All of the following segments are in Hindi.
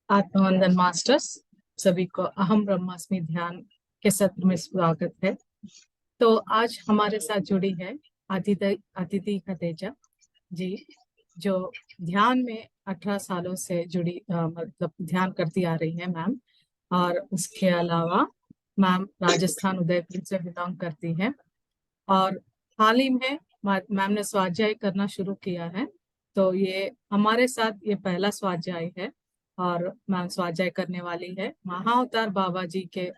आत्मवंदन मास्टर्स, सभी को अहम ब्रह्मास्मि ध्यान के सत्र में स्वागत है। तो आज हमारे साथ जुड़ी है अदिति अदिति खतेजा जी, जो ध्यान में 18 सालों से जुड़ी मतलब ध्यान करती आ रही है मैम। और उसके अलावा मैम राजस्थान उदयपुर से बिलोंग करती है। और हाल ही में मैम ने स्वाध्याय करना शुरू किया है। तो ये हमारे साथ ये पहला स्वाध्याय है। और मैम स्वाध्याय करने वाली है महाअवतार बाबा जी के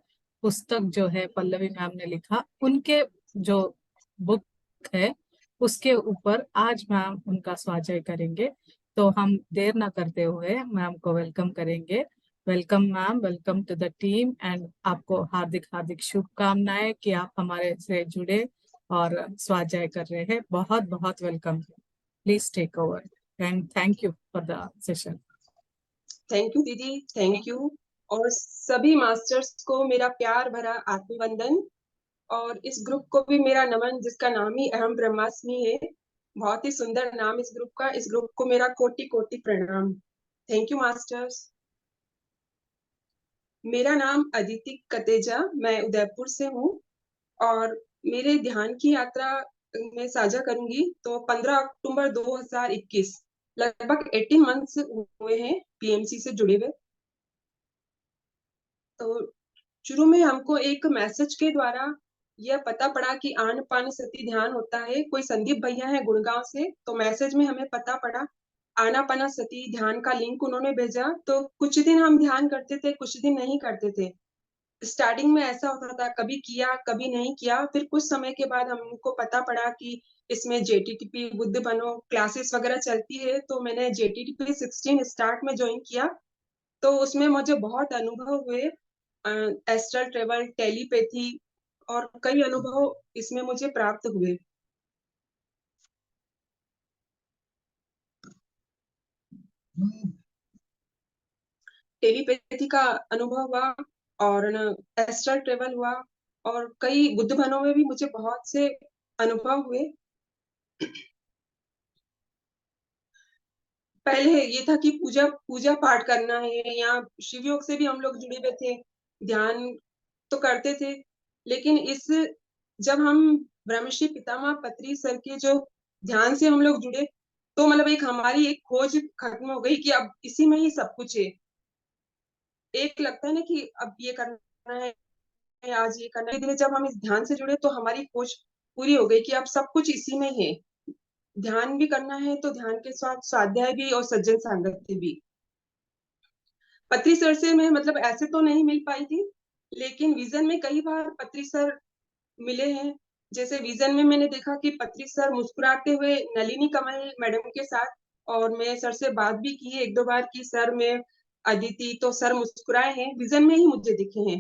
पुस्तक जो है पल्लवी मैम ने लिखा, उनके जो बुक है उसके ऊपर आज मैम उनका स्वाध्याय करेंगे। तो हम देर ना करते हुए मैम को वेलकम करेंगे। Welcome ma'am, welcome to the team. And आपको हार्दिक हार्दिक शुभकामनाएं कि आप हमारे से जुड़े और स्वाध्याय कर रहे हैं। बहुत बहुत welcome. Please take over and thank you for the session. Thank you दीदी, थैंक यू। और सभी मास्टर्स को मेरा प्यार भरा आत्मवंदन, और इस ग्रुप को भी मेरा नमन, जिसका नाम ही अहम ब्रह्मास्मि है। बहुत ही सुंदर नाम इस ग्रुप का। इस ग्रुप को मेरा कोटि कोटि प्रणाम। Thank you masters. मेरा नाम अदिति कतेजा, मैं उदयपुर से हूँ। और मेरे ध्यान की यात्रा मैं साझा करूंगी। तो 15 अक्टूबर 2021, लगभग 18 मंथ्स हुए हैं पीएमसी से जुड़े हुए। तो शुरू में हमको एक मैसेज के द्वारा यह पता पड़ा कि आनापान सती ध्यान होता है। कोई संदीप भैया है गुड़गांव से, तो मैसेज में हमें पता पड़ा आनापान सती ध्यान का लिंक उन्होंने भेजा। तो कुछ दिन हम ध्यान करते थे, कुछ दिन नहीं करते थे। स्टार्टिंग में ऐसा होता था, कभी किया कभी नहीं किया। फिर कुछ समय के बाद हमको पता पड़ा कि इसमें जेटीटीपी बुद्ध बनो क्लासेस वगैरह चलती है। तो मैंने जेटीटीपी 16 स्टार्ट में ज्वाइन किया। तो उसमें मुझे बहुत अनुभव हुए, एस्ट्रल ट्रेवल, टेलीपैथी और कई अनुभव इसमें मुझे प्राप्त हुए। टेलीपैथी का अनुभव हुआ और एस्ट्रल ट्रेवल हुआ, और कई बुद्ध बनों में भी मुझे बहुत से अनुभव हुए। पहले ये था कि पूजा पूजा पाठ करना है, या शिव योग से भी हम लोग जुड़े हुए थे, ध्यान तो करते थे। लेकिन इस जब हम ब्रह्मश्री पितामह पत्री सर के जो ध्यान से हम लोग जुड़े, तो मतलब एक हमारी एक खोज खत्म हो गई कि अब इसी में ही सब कुछ है। एक लगता है ना कि अब ये करना है, आज ये करना है। धीरे जब हम इस ध्यान से जुड़े तो हमारी खोज पूरी हो गई कि अब सब कुछ इसी में है। ध्यान भी करना है तो ध्यान के साथ स्वाध्याय भी और सज्जन सांगत्य भी। पत्री सर से मैं मतलब ऐसे तो नहीं मिल पाई थी, लेकिन विजन में कई बार पत्री सर मिले हैं। जैसे विजन में मैंने देखा कि पत्री सर मुस्कुराते हुए नलिनी कमल मैडम के साथ, और मैं सर से बात भी की है एक दो बार कि सर मैं अदिति, तो सर मुस्कुराए हैं, विजन में ही मुझे दिखे हैं।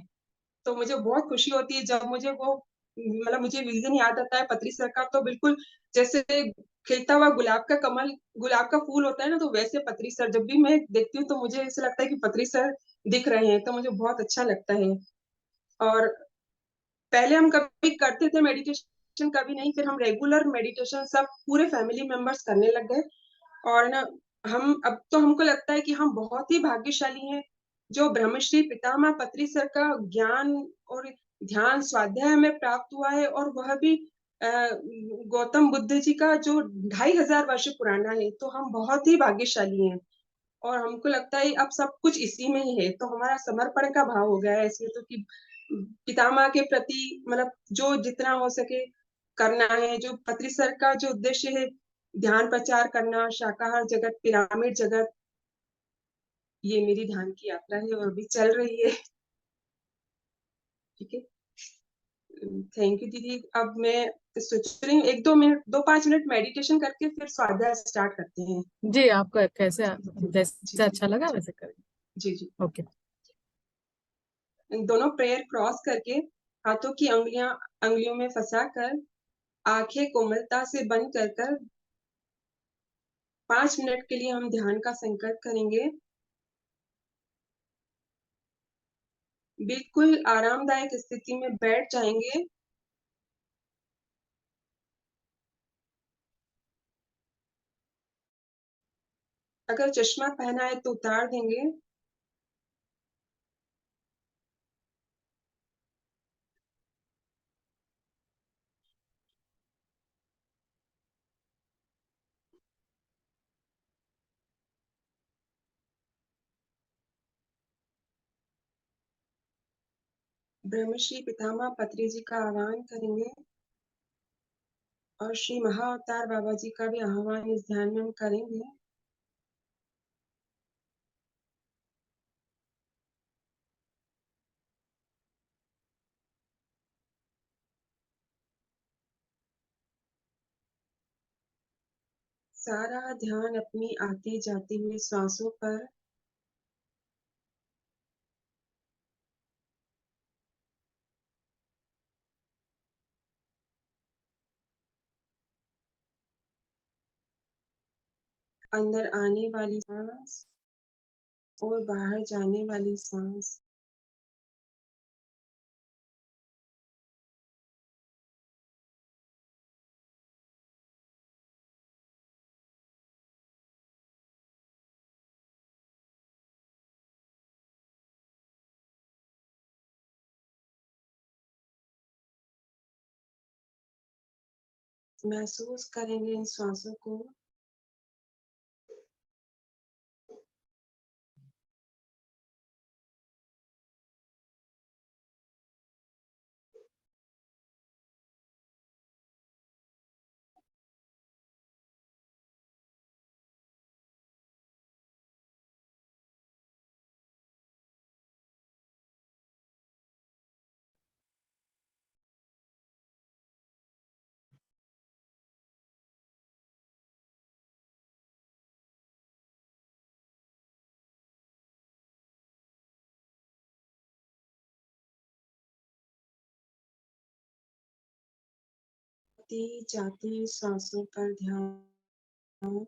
तो मुझे बहुत खुशी होती है जब मुझे वो मतलब मुझे विजन याद आता है पत्री सर का। तो बिल्कुल जैसे खिलता हुआ गुलाब का कमल, गुलाब का फूल होता है ना, तो वैसे पत्री सर जब भी मैं देखती हूँ तो मुझे ऐसा लगता है कि पत्री सर दिख रहे हैं। तो मुझे बहुत अच्छा लगता है। और पहले हम कभी करते थे मेडिटेशन, कभी नहीं। फिर हम रेगुलर मेडिटेशन सब पूरे फैमिली मेंबर्स करने लग गए। और ना हम अब तो हमको लगता है कि हम बहुत ही भाग्यशाली हैं, जो ब्रह्मश्री पितामह पत्री सर का ज्ञान और ध्यान स्वाध्याय हमें प्राप्त हुआ है। और वह भी गौतम बुद्ध जी का जो 2500 वर्ष पुराना है। तो हम बहुत ही भाग्यशाली हैं। और हमको लगता है अब सब कुछ इसी में ही है। तो हमारा समर्पण का भाव हो गया है इसमें, तो कि पितामह के प्रति मतलब जो जितना हो सके करना है। जो पत्री सर का जो उद्देश्य है, ध्यान प्रचार करना, शाकाहार जगत, पिरामिड जगत, ये मेरी ध्यान की यात्रा है और अभी चल रही है। ठीक है, थैंक यू दीदी। अब मैं सोच रही हूँ 1-2 मिनट, 2-5 मिनट मेडिटेशन करके फिर स्वाध्याय स्टार्ट करते हैं। जी, आपको कैसे जी जी जैसे जी अच्छा लगा वैसे करें। जी जी। ओके। दोनों प्रेयर क्रॉस करके, हाथों की अंगुलियों में फंसा कर, आंखें कोमलता से बंद कर कर 5 मिनट के लिए हम ध्यान का संकल्प करेंगे। बिल्कुल आरामदायक स्थिति में बैठ जाएंगे। अगर चश्मा पहना है तो उतार देंगे। ब्रह्मश्री पितामह पत्री जी का आह्वान करेंगे और श्री महाअवतार बाबा जी का भी आह्वान इस ध्यान में हम करेंगे। सारा ध्यान अपनी आती जाती हुई श्वासों पर। अंदर आने वाली सांस और बाहर जाने वाली सांस। महसूस करेंगे इन श्वासों को। आती जाती सांसों पर ध्यान।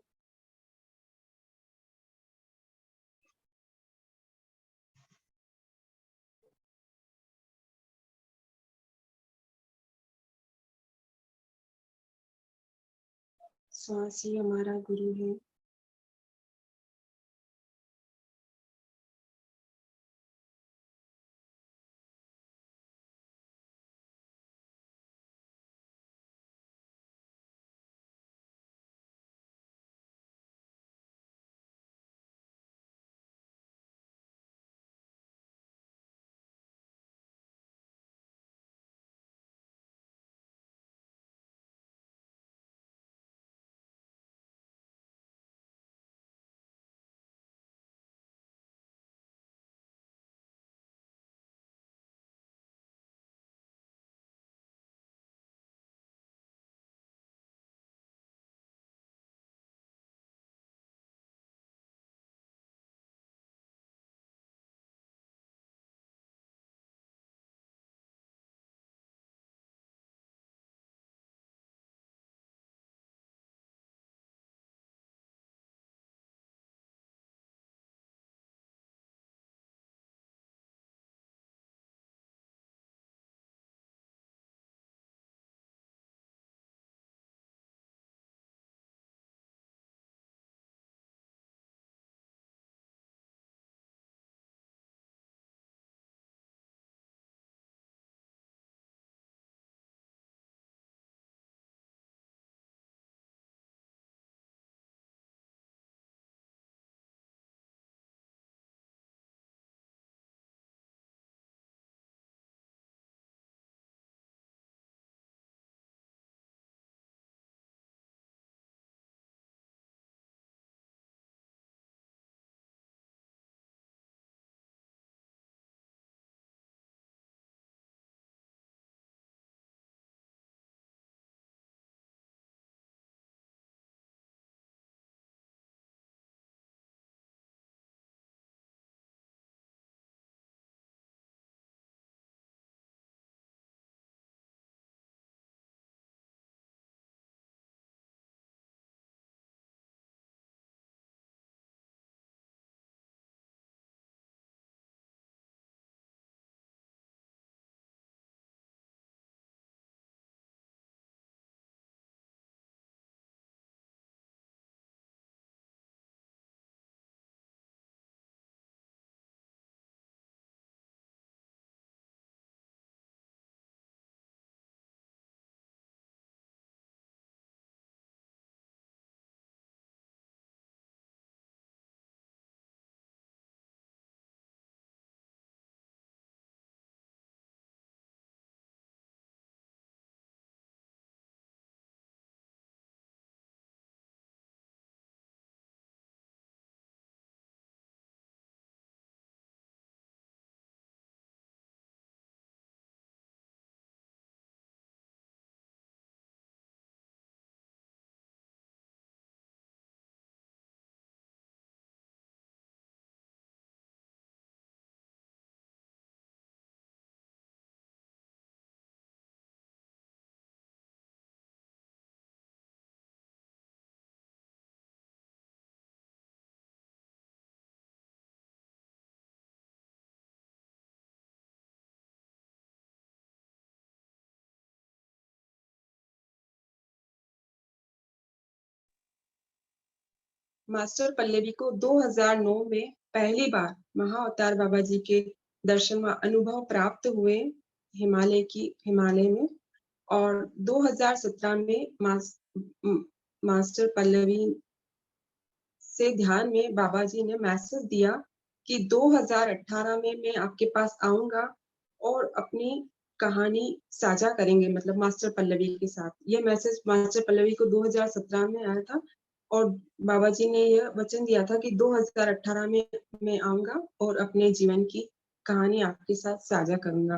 श्वास ही हमारा गुरु है। मास्टर पल्लवी को 2009 में पहली बार महाअवतार बाबा जी के दर्शन व अनुभव प्राप्त हुए हिमालय में, और 2017 में मास्टर पल्लवी से ध्यान में बाबा जी ने मैसेज दिया कि 2018 में मैं आपके पास आऊंगा और अपनी कहानी साझा करेंगे, मतलब मास्टर पल्लवी के साथ। यह मैसेज मास्टर पल्लवी को 2017 में आया था और बाबा जी ने यह वचन दिया था कि 2018 में मैं आऊंगा और अपने जीवन की कहानी आपके साथ साझा करूंगा।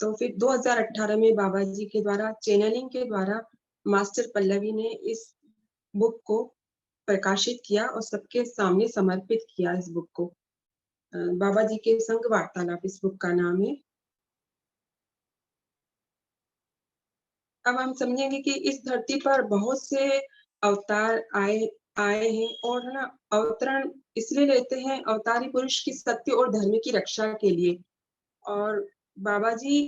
तो फिर 2018 में बाबा जी के द्वारा चैनलिंग के द्वारा मास्टर पल्लवी ने इस बुक को प्रकाशित किया और सबके सामने समर्पित किया इस बुक को। बाबा जी के संग वार्तालाप इस बुक का नाम है। अब हम समझेंगे कि इस धरती पर बहुत से अवतार आए हैं और ना अवतरण इसलिए लेते हैं अवतारी पुरुष की सत्य और धर्म की रक्षा के लिए। और बाबा जी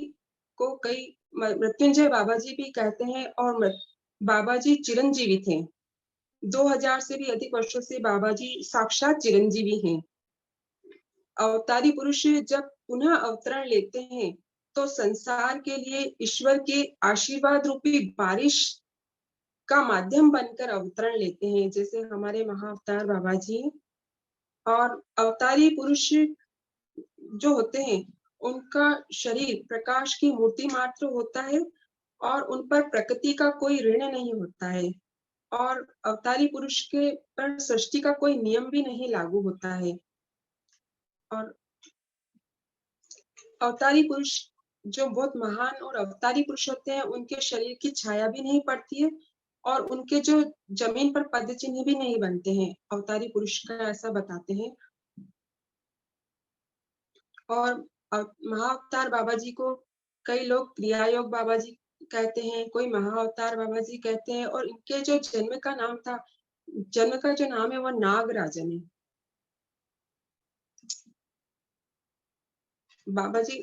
को कई मृत्युंजय बाबा जी भी कहते हैं और बाबा जी चिरंजीवी थे। 2000 से भी अधिक वर्षों से बाबा जी साक्षात चिरंजीवी हैं। अवतारी पुरुष जब पुनः अवतरण लेते हैं तो संसार के लिए ईश्वर के आशीर्वाद रूपी बारिश का माध्यम बनकर अवतरण लेते हैं, जैसे हमारे महाअवतार बाबा जी। और अवतारी पुरुष जो होते हैं उनका शरीर प्रकाश की मूर्ति मात्र होता है और उन पर प्रकृति का कोई ऋण नहीं होता है, और अवतारी पुरुष के पर सृष्टि का कोई नियम भी नहीं लागू होता है। और अवतारी पुरुष जो बहुत महान और अवतारी पुरुष होते हैं उनके शरीर की छाया भी नहीं पड़ती है और उनके जो जमीन पर पद चिन्ह भी नहीं बनते हैं, अवतारी पुरुष का ऐसा बताते हैं। और महाअवतार बाबा जी को कई लोग क्रियायोग बाबा जी कहते हैं, कोई महाअवतार बाबा जी कहते हैं, और इनके जो जन्म का नाम था, जन्म का जो नाम है वो नागराजन है। बाबा जी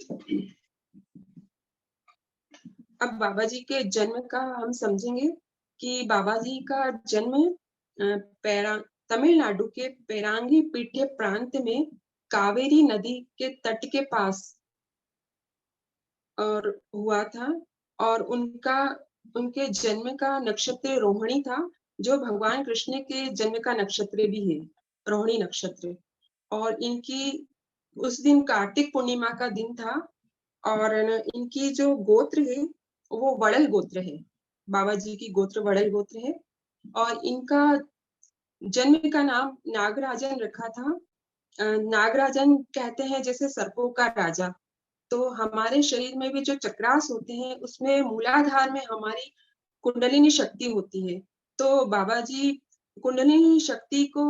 अब बाबा जी के जन्म का हम समझेंगे कि बाबा जी का जन्म तमिलनाडु के पेरांगी पीठे प्रांत में कावेरी नदी के तट के पास और हुआ था। और उनके जन्म का नक्षत्र रोहिणी था, जो भगवान कृष्ण के जन्म का नक्षत्र भी है, रोहिणी नक्षत्र। और इनकी उस दिन कार्तिक पूर्णिमा का दिन था और इनकी जो गोत्र है वो वड़ल गोत्र है। बाबा जी की गोत्र वड़ल गोत्र है और इनका जन्म का नाम नागराजन रखा था। नागराजन कहते हैं जैसे सर्पों का राजा। तो हमारे शरीर में भी जो चक्रास होते हैं उसमें मूलाधार में हमारी कुंडलिनी शक्ति होती है। तो बाबा जी कुंडलिनी शक्ति को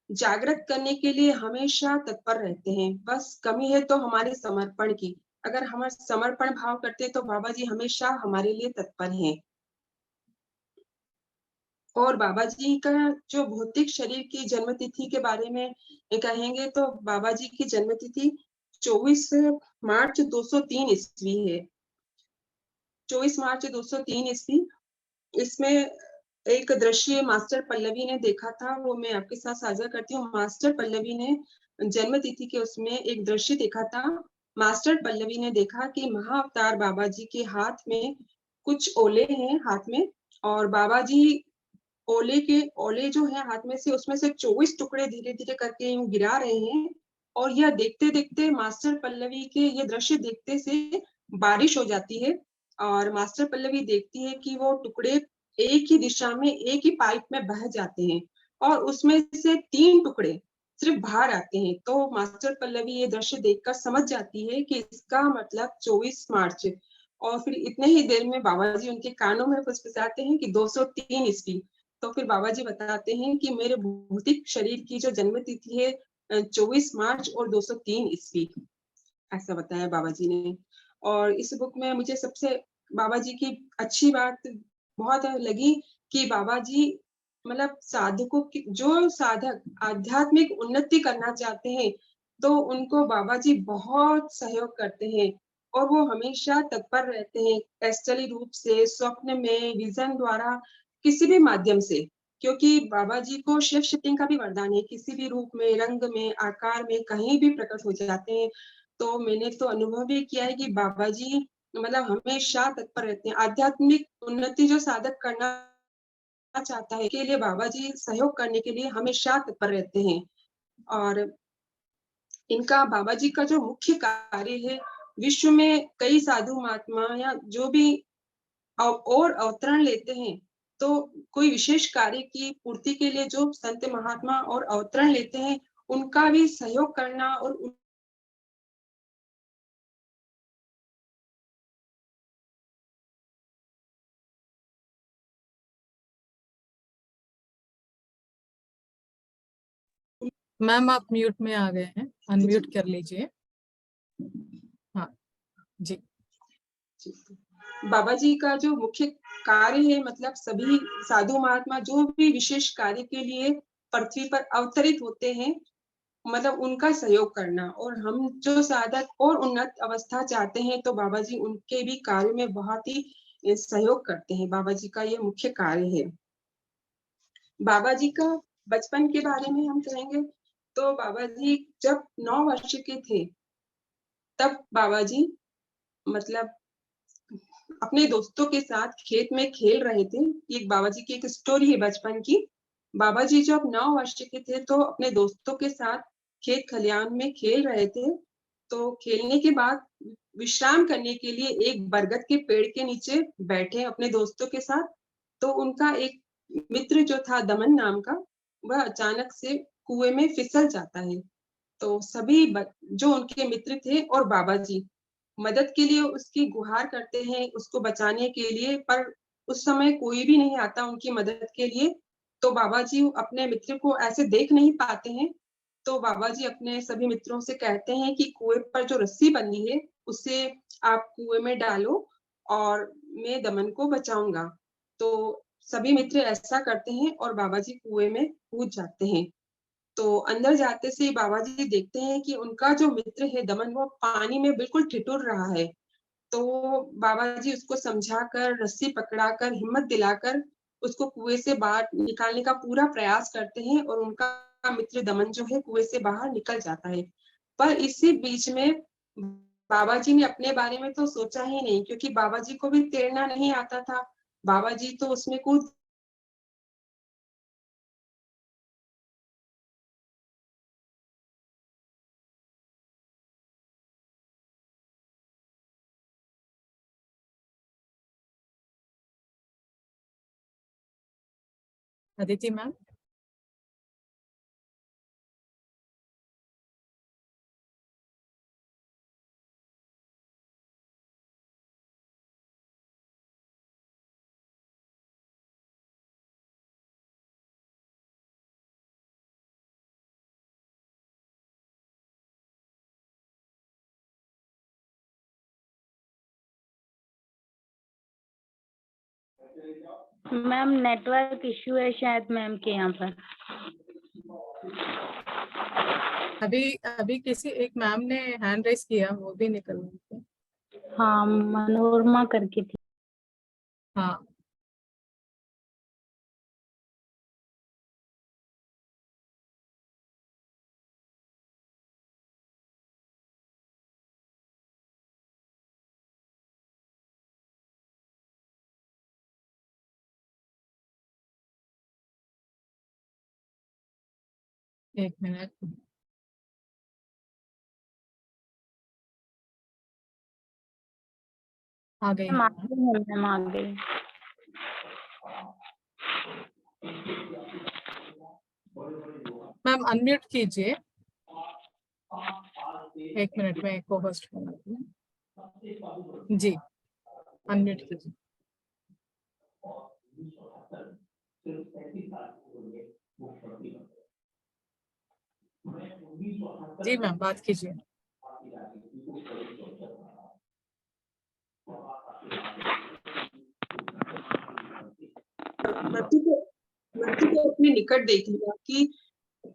जागृत करने के लिए हमेशा तत्पर रहते हैं। बस कमी है तो हमारे समर्पण की। अगर हम समर्पण भाव करते हैं तो बाबा जी हमेशा हमारे लिए तत्पर हैं। और बाबा जी का जो भौतिक शरीर की जन्म तिथि के बारे में कहेंगे तो बाबा जी की जन्म तिथि 24 मार्च 203 ईस्वी है। 24 मार्च 203 ईस्वी। इसमें एक दृश्य मास्टर पल्लवी ने देखा था, वो मैं आपके साथ साझा करती हूँ। मास्टर पल्लवी ने जन्म तिथि के उसमें एक दृश्य देखा था। मास्टर पल्लवी ने देखा कि महाअवतार बाबा जी के हाथ में कुछ ओले हैं हाथ में, और बाबा जी ओले जो है हाथ में से उसमें से 24 टुकड़े धीरे धीरे करके गिरा रहे हैं। और यह देखते देखते मास्टर पल्लवी के ये दृश्य देखते से बारिश हो जाती है और मास्टर पल्लवी देखती है कि वो टुकड़े एक ही दिशा में एक ही पाइप में बह जाते हैं और उसमें से 3 टुकड़े सिर्फ बाहर आते हैं। तो मास्टर पल्लवी ये दृश्य देखकर समझ जाती है कि इसका मतलब 24 मार्च। और फिर इतने ही देर में बाबा जी उनके कानों में फुसफुसाते हैं कि 203 ईस्वी। तो फिर बाबा जी बताते हैं कि मेरे भौतिक शरीर की जो जन्म तिथि है 24 मार्च और 203 ईस्वी, ऐसा बताया बाबा जी ने। और इस बुक में मुझे सबसे बाबा जी की अच्छी बात बहुत लगी कि बाबा जी मतलब साधकों की, जो साधक आध्यात्मिक उन्नति करना चाहते हैं तो उनको बाबा जी बहुत सहयोग करते हैं और वो हमेशा तत्पर रहते हैं, स्थली रूप से, स्वप्न में, विजन द्वारा, किसी भी माध्यम से। क्योंकि बाबा जी को शेप शिफ्टिंग का भी वरदान है, किसी भी रूप में, रंग में, आकार में कहीं भी प्रकट हो जाते हैं। तो मैंने तो अनुभव भी किया है कि बाबा जी मतलब हमेशा तत्पर रहते हैं। आध्यात्मिक उन्नति जो साधक करना चाहता है, के लिए बाबा जी सहयोग करने के लिए हमेशा तत्पर रहते हैं। और इनका बाबा जी का जो मुख्य कार्य है, विश्व में कई साधु महात्मा या जो भी और अवतरण लेते हैं, तो कोई विशेष कार्य की पूर्ति के लिए जो संत महात्मा और अवतरण लेते हैं, उनका भी सहयोग करना और मैम आप म्यूट में आ गए हैं, अनम्यूट कर लीजिए। हाँ जी। बाबा जी का जो मुख्य कार्य है, मतलब सभी साधु महात्मा जो भी विशेष कार्य के लिए पृथ्वी पर अवतरित होते हैं, मतलब उनका सहयोग करना। और हम जो साधक और उन्नत अवस्था चाहते हैं, तो बाबा जी उनके भी कार्य में बहुत ही सहयोग करते हैं। बाबा जी का ये मुख्य कार्य है। बाबा जी का बचपन के बारे में हम कहेंगे, तो बाबा जी जब 9 वर्ष के थे, तब बाबा जी मतलब अपने दोस्तों के साथ खेत में खेल रहे थे। एक बाबा जी की एक स्टोरी है बचपन की। बाबा जी जब 9 वर्ष के थे, तो अपने दोस्तों के साथ खेत खलिहान में खेल रहे थे। तो खेलने के बाद विश्राम करने के लिए एक बरगद के पेड़ के नीचे बैठे अपने दोस्तों के साथ। तो उनका एक मित्र जो था दमन नाम का, वह अचानक से कुएं में फिसल जाता है। तो सभी जो उनके मित्र थे और बाबा जी मदद के लिए उसकी गुहार करते हैं, उसको बचाने के लिए, पर उस समय कोई भी नहीं आता उनकी मदद के लिए। तो बाबा जी अपने मित्र को ऐसे देख नहीं पाते हैं। तो बाबा जी अपने सभी मित्रों से कहते हैं कि कुएं पर जो रस्सी बंधी है, उसे आप कुएं में डालो और मैं दमन को बचाऊंगा। तो सभी मित्र ऐसा करते हैं और बाबा जी कुएं में कूद जाते हैं। तो अंदर जाते से बाबा जी देखते हैं कि उनका जो मित्र है दमन, वो पानी में बिल्कुल ठिठुर रहा है। तो बाबा जी उसको समझाकर, रस्सी पकड़ाकर, हिम्मत दिलाकर उसको कुएं से बाहर निकालने का पूरा प्रयास करते हैं और उनका मित्र दमन जो है कुएं से बाहर निकल जाता है। पर इसी बीच में बाबा जी ने अपने बारे में तो सोचा ही नहीं, क्योंकि बाबा जी को भी तैरना नहीं आता था। बाबा जी तो उसमें कूद Aditi ma'am. Ma'am network issue है शायद मैम के यहाँ पर। अभी अभी किसी एक मैम ने हैंड रेस किया, वो भी निकल गई थी। हाँ, मनोरमा करके थी। हाँ एक मिनट। आ गई मैम आ मैम। गई है, मैम आ गई। मैम अनम्यूट कीजिए। एक मिनट में को होस्ट बनाती हूँ जी। अनम्यूट कीजिए। जी मैम बात कीजिए। मृत्यु को अपने निकट देख लिया कि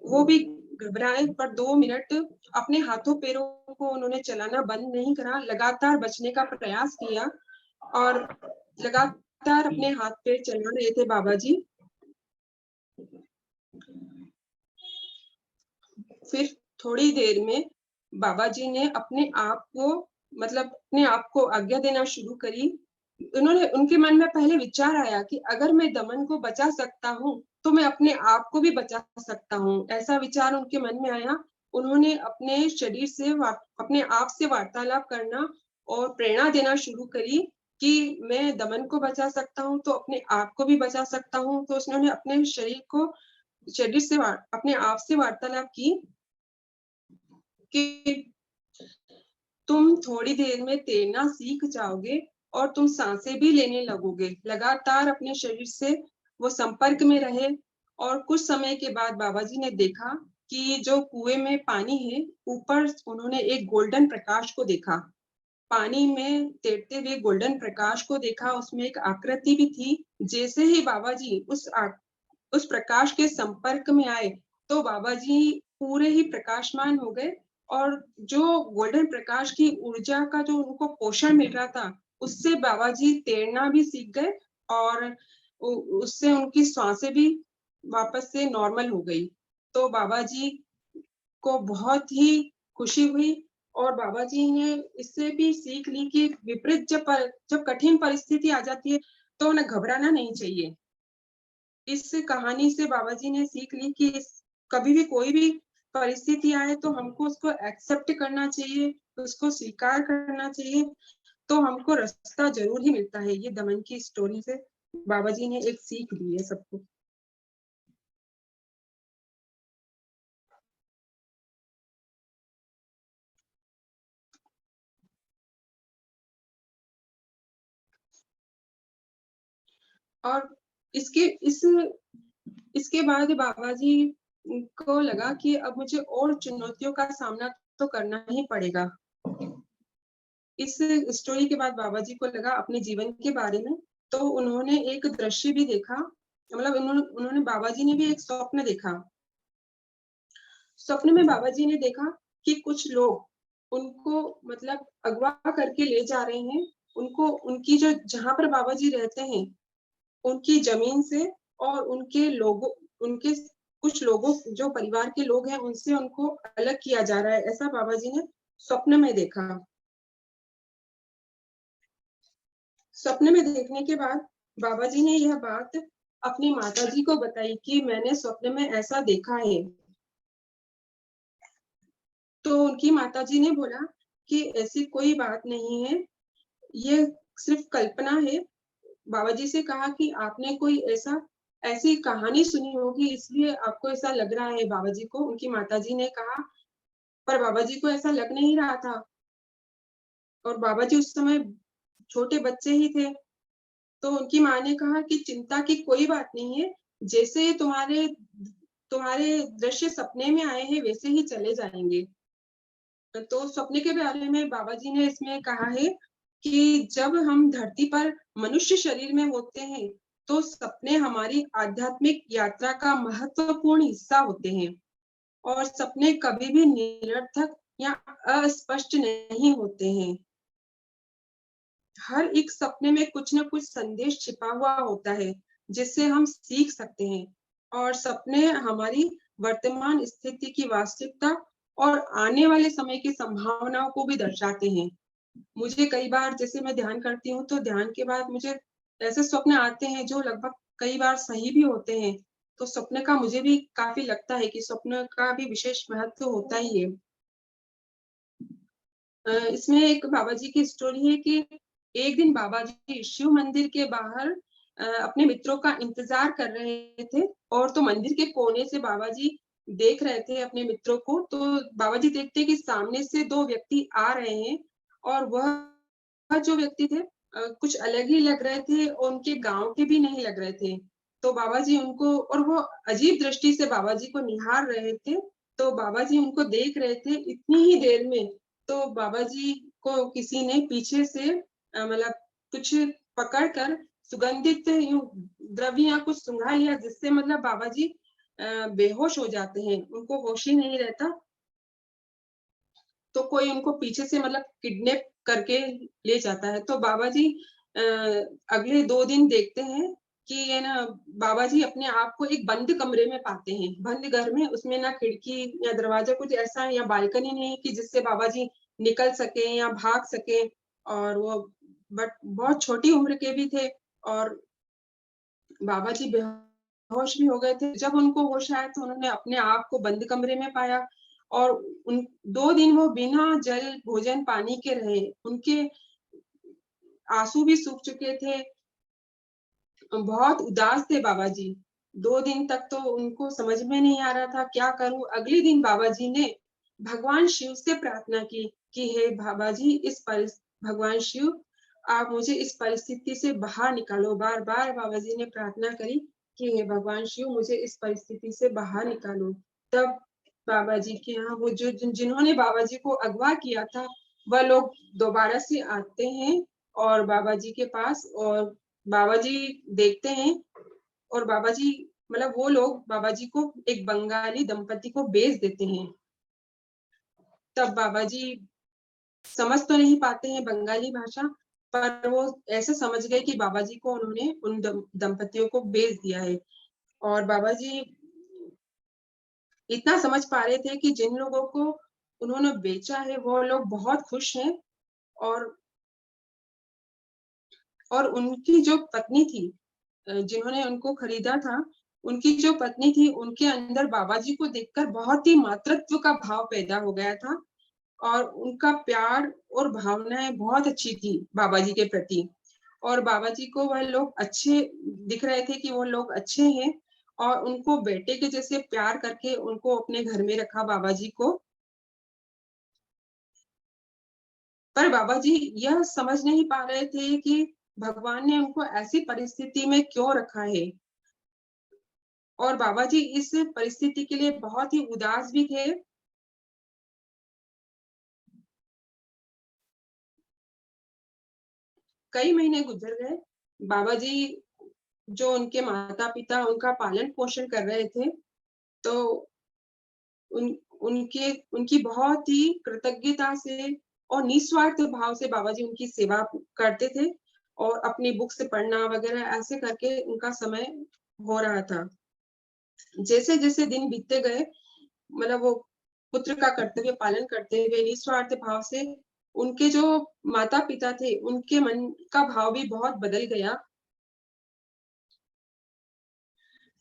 वो भी घबराए, पर 2 मिनट अपने हाथों पैरों को उन्होंने चलाना बंद नहीं करा, लगातार बचने का प्रयास किया और लगातार अपने हाथ पैर चला रहे थे बाबा जी। फिर थोड़ी देर में बाबा जी ने अपने आप को आज्ञा देना शुरू करी। उनके मन में पहले विचार आया कि अगर मैं दमन को बचा सकता हूँ, तो मैं अपने आप को भी बचा सकता हूँ। ऐसा विचार उनके मन में आया। उन्होंने अपने शरीर से अपने आप से वार्तालाप करना और प्रेरणा देना शुरू करी कि मैं दमन को बचा सकता हूँ, तो अपने आप को भी बचा सकता हूँ। तो उन्होंने अपने शरीर से अपने आप से वार्तालाप की कि तुम थोड़ी देर में तैरना सीख जाओगे और तुम सांसें भी लेने लगोगे। लगातार अपने शरीर से वो संपर्क में रहे और कुछ समय के बाद बाबा जी ने देखा कि जो कुएं में पानी है, ऊपर उन्होंने एक गोल्डन प्रकाश को देखा। पानी में तैरते हुए गोल्डन प्रकाश को देखा, उसमें एक आकृति भी थी। जैसे ही बाबा जी उस प्रकाश के संपर्क में आए, तो बाबा जी पूरे ही प्रकाशमान हो गए और जो गोल्डन प्रकाश की ऊर्जा का जो उनको पोषण मिल रहा था, उससे बाबा जी तैरना भी सीख गए और उससे उनकी श्वासें भी वापस से नॉर्मल हो गई। तो बाबा जी को बहुत ही खुशी हुई और बाबा जी ने इससे भी सीख ली कि विपरीत जब कठिन परिस्थिति आ जाती है, तो उन्हें घबराना नहीं चाहिए। इस कहानी से बाबा जी ने सीख ली कि कभी भी कोई भी परिस्थिति आए तो हमको उसको एक्सेप्ट करना चाहिए, उसको स्वीकार करना चाहिए, तो हमको रास्ता जरूर ही मिलता है। ये दमन की स्टोरी से बाबा जी ने एक सीख दी है सबको। और इसके बाद बाबा जी को लगा कि अब मुझे और चुनौतियों का सामना तो करना ही पड़ेगा। इस स्टोरी के बाद बाबा जी को लगा अपने जीवन के बारे में, तो उन्होंने एक दृश्य भी देखा। मतलब उन्होंने बाबा जी ने भी एक स्वप्न देखा। स्वप्न में बाबा जी ने देखा कि कुछ लोग उनको अगवा करके ले जा रहे हैं। उनको उनकी जो जहां पर बाबा जी रहते हैं, उनकी जमीन से और उनके कुछ लोगों जो परिवार के लोग हैं, उनसे उनको अलग किया जा रहा है। ऐसा बाबा जी ने स्वप्न में देखा। स्वप्न में देखने के बाद बाबा जी ने यह बात अपनी माता जी को बताई कि मैंने स्वप्न में ऐसा देखा है। तो उनकी माता जी ने बोला कि ऐसी कोई बात नहीं है, ये सिर्फ कल्पना है। बाबा जी से कहा कि आपने कोई ऐसी कहानी सुनी होगी, इसलिए आपको ऐसा लग रहा है। बाबा जी को उनकी माता जी ने कहा, पर बाबा जी को ऐसा लग नहीं रहा था और बाबा जी उस समय छोटे बच्चे ही थे। तो उनकी माँ ने कहा कि चिंता की कोई बात नहीं है, जैसे तुम्हारे तुम्हारे दृश्य सपने में आए हैं, वैसे ही चले जाएंगे। तो सपने के बारे में बाबा जी ने इसमें कहा है कि जब हम धरती पर मनुष्य शरीर में होते हैं, तो सपने हमारी आध्यात्मिक यात्रा का महत्वपूर्ण हिस्सा होते हैं और सपने कभी भी निरर्थक या अस्पष्ट नहीं होते हैं। हर एक सपने में कुछ न कुछ संदेश छिपा हुआ होता है, जिससे हम सीख सकते हैं। और सपने हमारी वर्तमान स्थिति की वास्तविकता और आने वाले समय की संभावनाओं को भी दर्शाते हैं। मुझे कई बार, जैसे मैं ध्यान करती हूँ, तो ध्यान के बाद मुझे ऐसे स्वप्न आते हैं जो लगभग कई बार सही भी होते हैं। तो स्वप्न का मुझे भी काफी लगता है कि स्वप्न का भी विशेष महत्व होता ही है। इसमें एक बाबा जी की स्टोरी है कि एक दिन बाबा जी शिव मंदिर के बाहर अपने मित्रों का इंतजार कर रहे थे और तो मंदिर के कोने से बाबा जी देख रहे थे अपने मित्रों को। तो बाबा जी देखते कि सामने से दो व्यक्ति आ रहे हैं और वह जो व्यक्ति थे कुछ अलग ही लग रहे थे और उनके गांव के भी नहीं लग रहे थे। तो बाबा जी उनको, और वो अजीब दृष्टि से बाबा जी को निहार रहे थे। तो बाबा जी उनको देख रहे थे इतनी ही देर में। तो बाबा जी को किसी ने पीछे से कुछ पकड़कर सुगंधित यूं द्रव्य या कुछ सुंघा लिया, जिससे बाबा जी बेहोश हो जाते हैं, उनको होश ही नहीं रहता। तो कोई उनको पीछे से किडनैप करके ले जाता है। तो बाबा जी अगले 2 दिन देखते हैं कि ये ना बाबा जी अपने आप को एक बंद कमरे में पाते हैं, बंद घर में, उसमें ना खिड़की या दरवाजा कुछ ऐसा है या बालकनी नहीं कि जिससे बाबा जी निकल सके या भाग सके। और वो बट बहुत छोटी उम्र के भी थे और बाबा जी बेहोश भी हो गए थे। जब उनको होश आया तो उन्होंने अपने आप को बंद कमरे में पाया और उन 2 दिन वो बिना जल, भोजन, पानी के रहे। उनके आँसू भी सूख चुके थे, बहुत उदास थे बाबा जी। 2 दिन तक तो उनको समझ में नहीं आ रहा था क्या करूँ? अगले दिन बाबा जी ने भगवान शिव से प्रार्थना की कि हे बाबा जी, भगवान शिव, आप मुझे इस परिस्थिति से बाहर निकालो। बार-बार बाबा जी ने प्रार्थना करी कि हे भगवान शिव, मुझे इस परिस्थिति से बाहर निकालो। तब बाबा जी के यहाँ वो जो जिन्होंने बाबा जी को अगवा किया था, वह लोग दोबारा से आते हैं और बाबा जी के पास, और बाबा जी देखते हैं और बाबा जी मतलब वो लोग बाबा जी को एक बंगाली दंपति को बेच देते हैं। तब बाबा जी समझ तो नहीं पाते हैं बंगाली भाषा, पर वो ऐसे समझ गए कि बाबा जी को उन्होंने उन दंपतियों को बेच दिया है। और बाबा जी इतना समझ पा रहे थे कि जिन लोगों को उन्होंने बेचा है वो लोग बहुत खुश हैं। और उनकी जो पत्नी थी, जिन्होंने उनको खरीदा था, उनकी जो पत्नी थी, उनके अंदर बाबा जी को देखकर बहुत ही मातृत्व का भाव पैदा हो गया था और उनका प्यार और भावनाएँ बहुत अच्छी थी बाबा जी के प्रति। और बाबा जी को वह लोग अच्छे दिख रहे थे कि वो लोग अच्छे हैं और उनको बेटे के जैसे प्यार करके उनको अपने घर में रखा बाबा जी को। पर बाबा जी यह समझ नहीं पा रहे थे कि भगवान ने उनको ऐसी परिस्थिति में क्यों रखा है। और बाबा जी इस परिस्थिति के लिए बहुत ही उदास भी थे। कई महीने गुज़र गए। बाबा जी जो उनके माता-पिता उनका पालन-पोषण कर रहे थे, तो उन उनके उनकी बहुत ही कृतज्ञता से और निस्वार्थ भाव से बाबा जी उनकी सेवा करते थे और अपनी बुक्स पढ़ना वग़ैरह ऐसे करके उनका समय हो रहा था। जैसे-जैसे दिन बीतते गए, मतलब वो पुत्र का कर्तव्य पालन करते हुए निस्वार्थ भाव से, उनके जो माता-पिता थे, उनके मन का भाव भी बहुत बदल गया।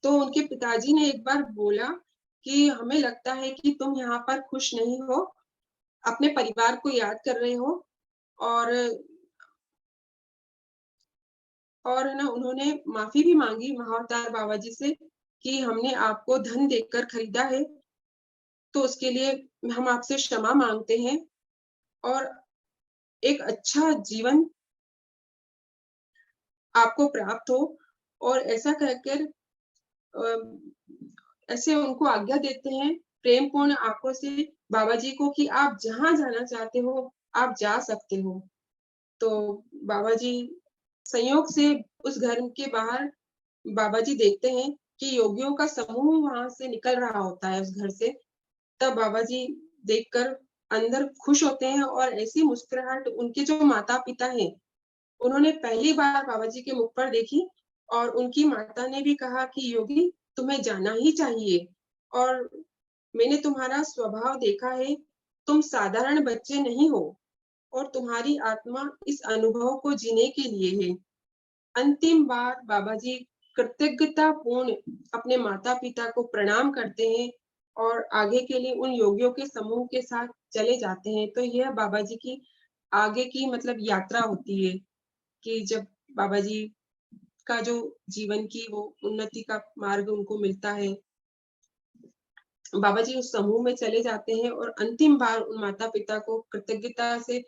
तो उनके पिताजी ने एक बार बोला कि हमें लगता है कि तुम यहाँ पर खुश नहीं हो, अपने परिवार को याद कर रहे हो। और है ना, उन्होंने माफ़ी भी माँगी महाअवतार बाबा जी से कि हमने आपको धन देकर खरीदा है, तो उसके लिए हम आपसे क्षमा माँगते हैं और एक अच्छा जीवन आपको प्राप्त हो। और ऐसा कहकर अ, ऐसे उनको आज्ञा देते हैं प्रेमपूर्ण आँखों से बाबा जी को कि आप जहाँ जाना चाहते हो, आप जा सकते हो। तो बाबा जी संयोग से उस घर के बाहर बाबा जी देखते हैं कि योगियों का समूह वहाँ से निकल रहा होता है उस घर से। तब बाबा जी देखकर अंदर खुश होते हैं और ऐसी मुस्कुराहट उनके जो माता-पिता हैं, उन्होंने पहली बार बाबा जी के मुख पर देखी। और उनकी माता ने भी कहा कि योगी, तुम्हें जाना ही चाहिए और मैंने तुम्हारा स्वभाव देखा है, तुम साधारण बच्चे नहीं हो और तुम्हारी आत्मा इस अनुभव को जीने के लिए है। अंतिम बार बाबा जी कृतज्ञतापूर्ण अपने माता-पिता को प्रणाम करते हैं और आगे के लिए उन योगियों के समूह के साथ चले जाते हैं। तो यह बाबा जी की आगे की मतलब यात्रा होती है कि जब बाबा जी का जो जीवन की वो उन्नति का मार्ग उनको मिलता है। बाबा जी उस समूह में चले जाते हैं और अंतिम बार उन माता-पिता को कृतज्ञता से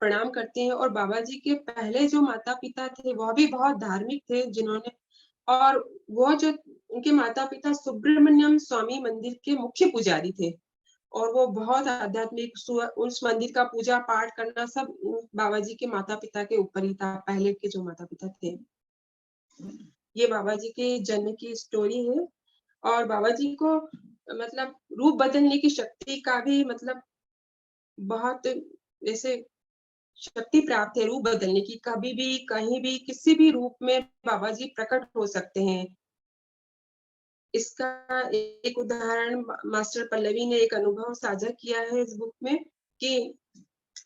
प्रणाम करते हैं। और बाबा जी के पहले जो माता-पिता थे, वह भी बहुत धार्मिक थे, जिन्होंने और वो जो उनके माता-पिता सुब्रमण्यम स्वामी मंदिर के मुख्य पुजारी थे और वो बहुत आध्यात्मिक उस मंदिर का पूजा-पाठ करना सब बाबा जी के माता-पिता के ऊपर ही था, पहले के जो माता-पिता थे। ये बाबा जी के जन्म की स्टोरी है। और बाबा जी को मतलब रूप बदलने की शक्ति का भी मतलब बहुत ऐसे शक्ति प्राप्त है रूप बदलने की, कभी भी कहीं भी किसी भी रूप में बाबा जी प्रकट हो सकते हैं। इसका एक उदाहरण मास्टर पल्लवी ने एक अनुभव साझा किया है इस बुक में कि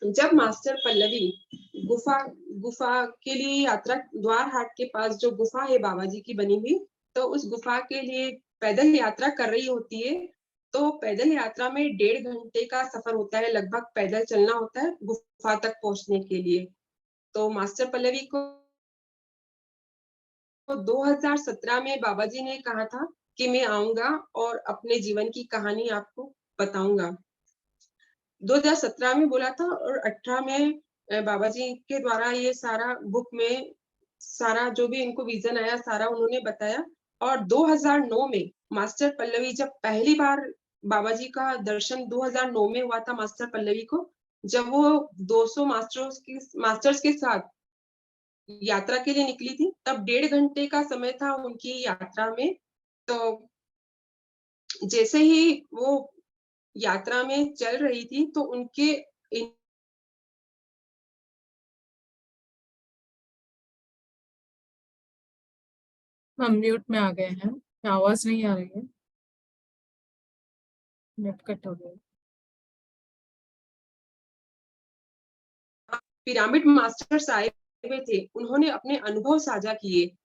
जब मास्टर पल्लवी गुफा गुफा के लिए यात्रा, द्वार हाट के पास जो गुफा है बाबा जी की बनी हुई, तो उस गुफा के लिए पैदल यात्रा कर रही होती है। तो पैदल यात्रा में 1.5 घंटे का सफर होता है, लगभग पैदल चलना होता है गुफा तक पहुंचने के लिए। तो मास्टर पल्लवी को 2017 में बाबा जी ने कहा था कि मैं आऊंगा और अपने जीवन की कहानी आपको बताऊंगा। 2017 में बोला था और 18 में बाबा जी के द्वारा ये सारा बुक में सारा जो भी इनको विजन आया सारा उन्होंने बताया। और 2009 में मास्टर पल्लवी जब पहली बार बाबा जी का दर्शन 2009 में हुआ था मास्टर पल्लवी को, जब वो 200 मास्टर्स के साथ यात्रा के लिए निकली थी, तब 1.5 घंटे का समय था उनकी यात्रा में। तो जैसे ही वो यात्रा में चल रही थी तो उनके हम म्यूट में आ गए हैं, आवाज नहीं आ रही है, नेट कट हो गया। पिरामिड मास्टर्स आए हुए थे, उन्होंने अपने अनुभव साझा किए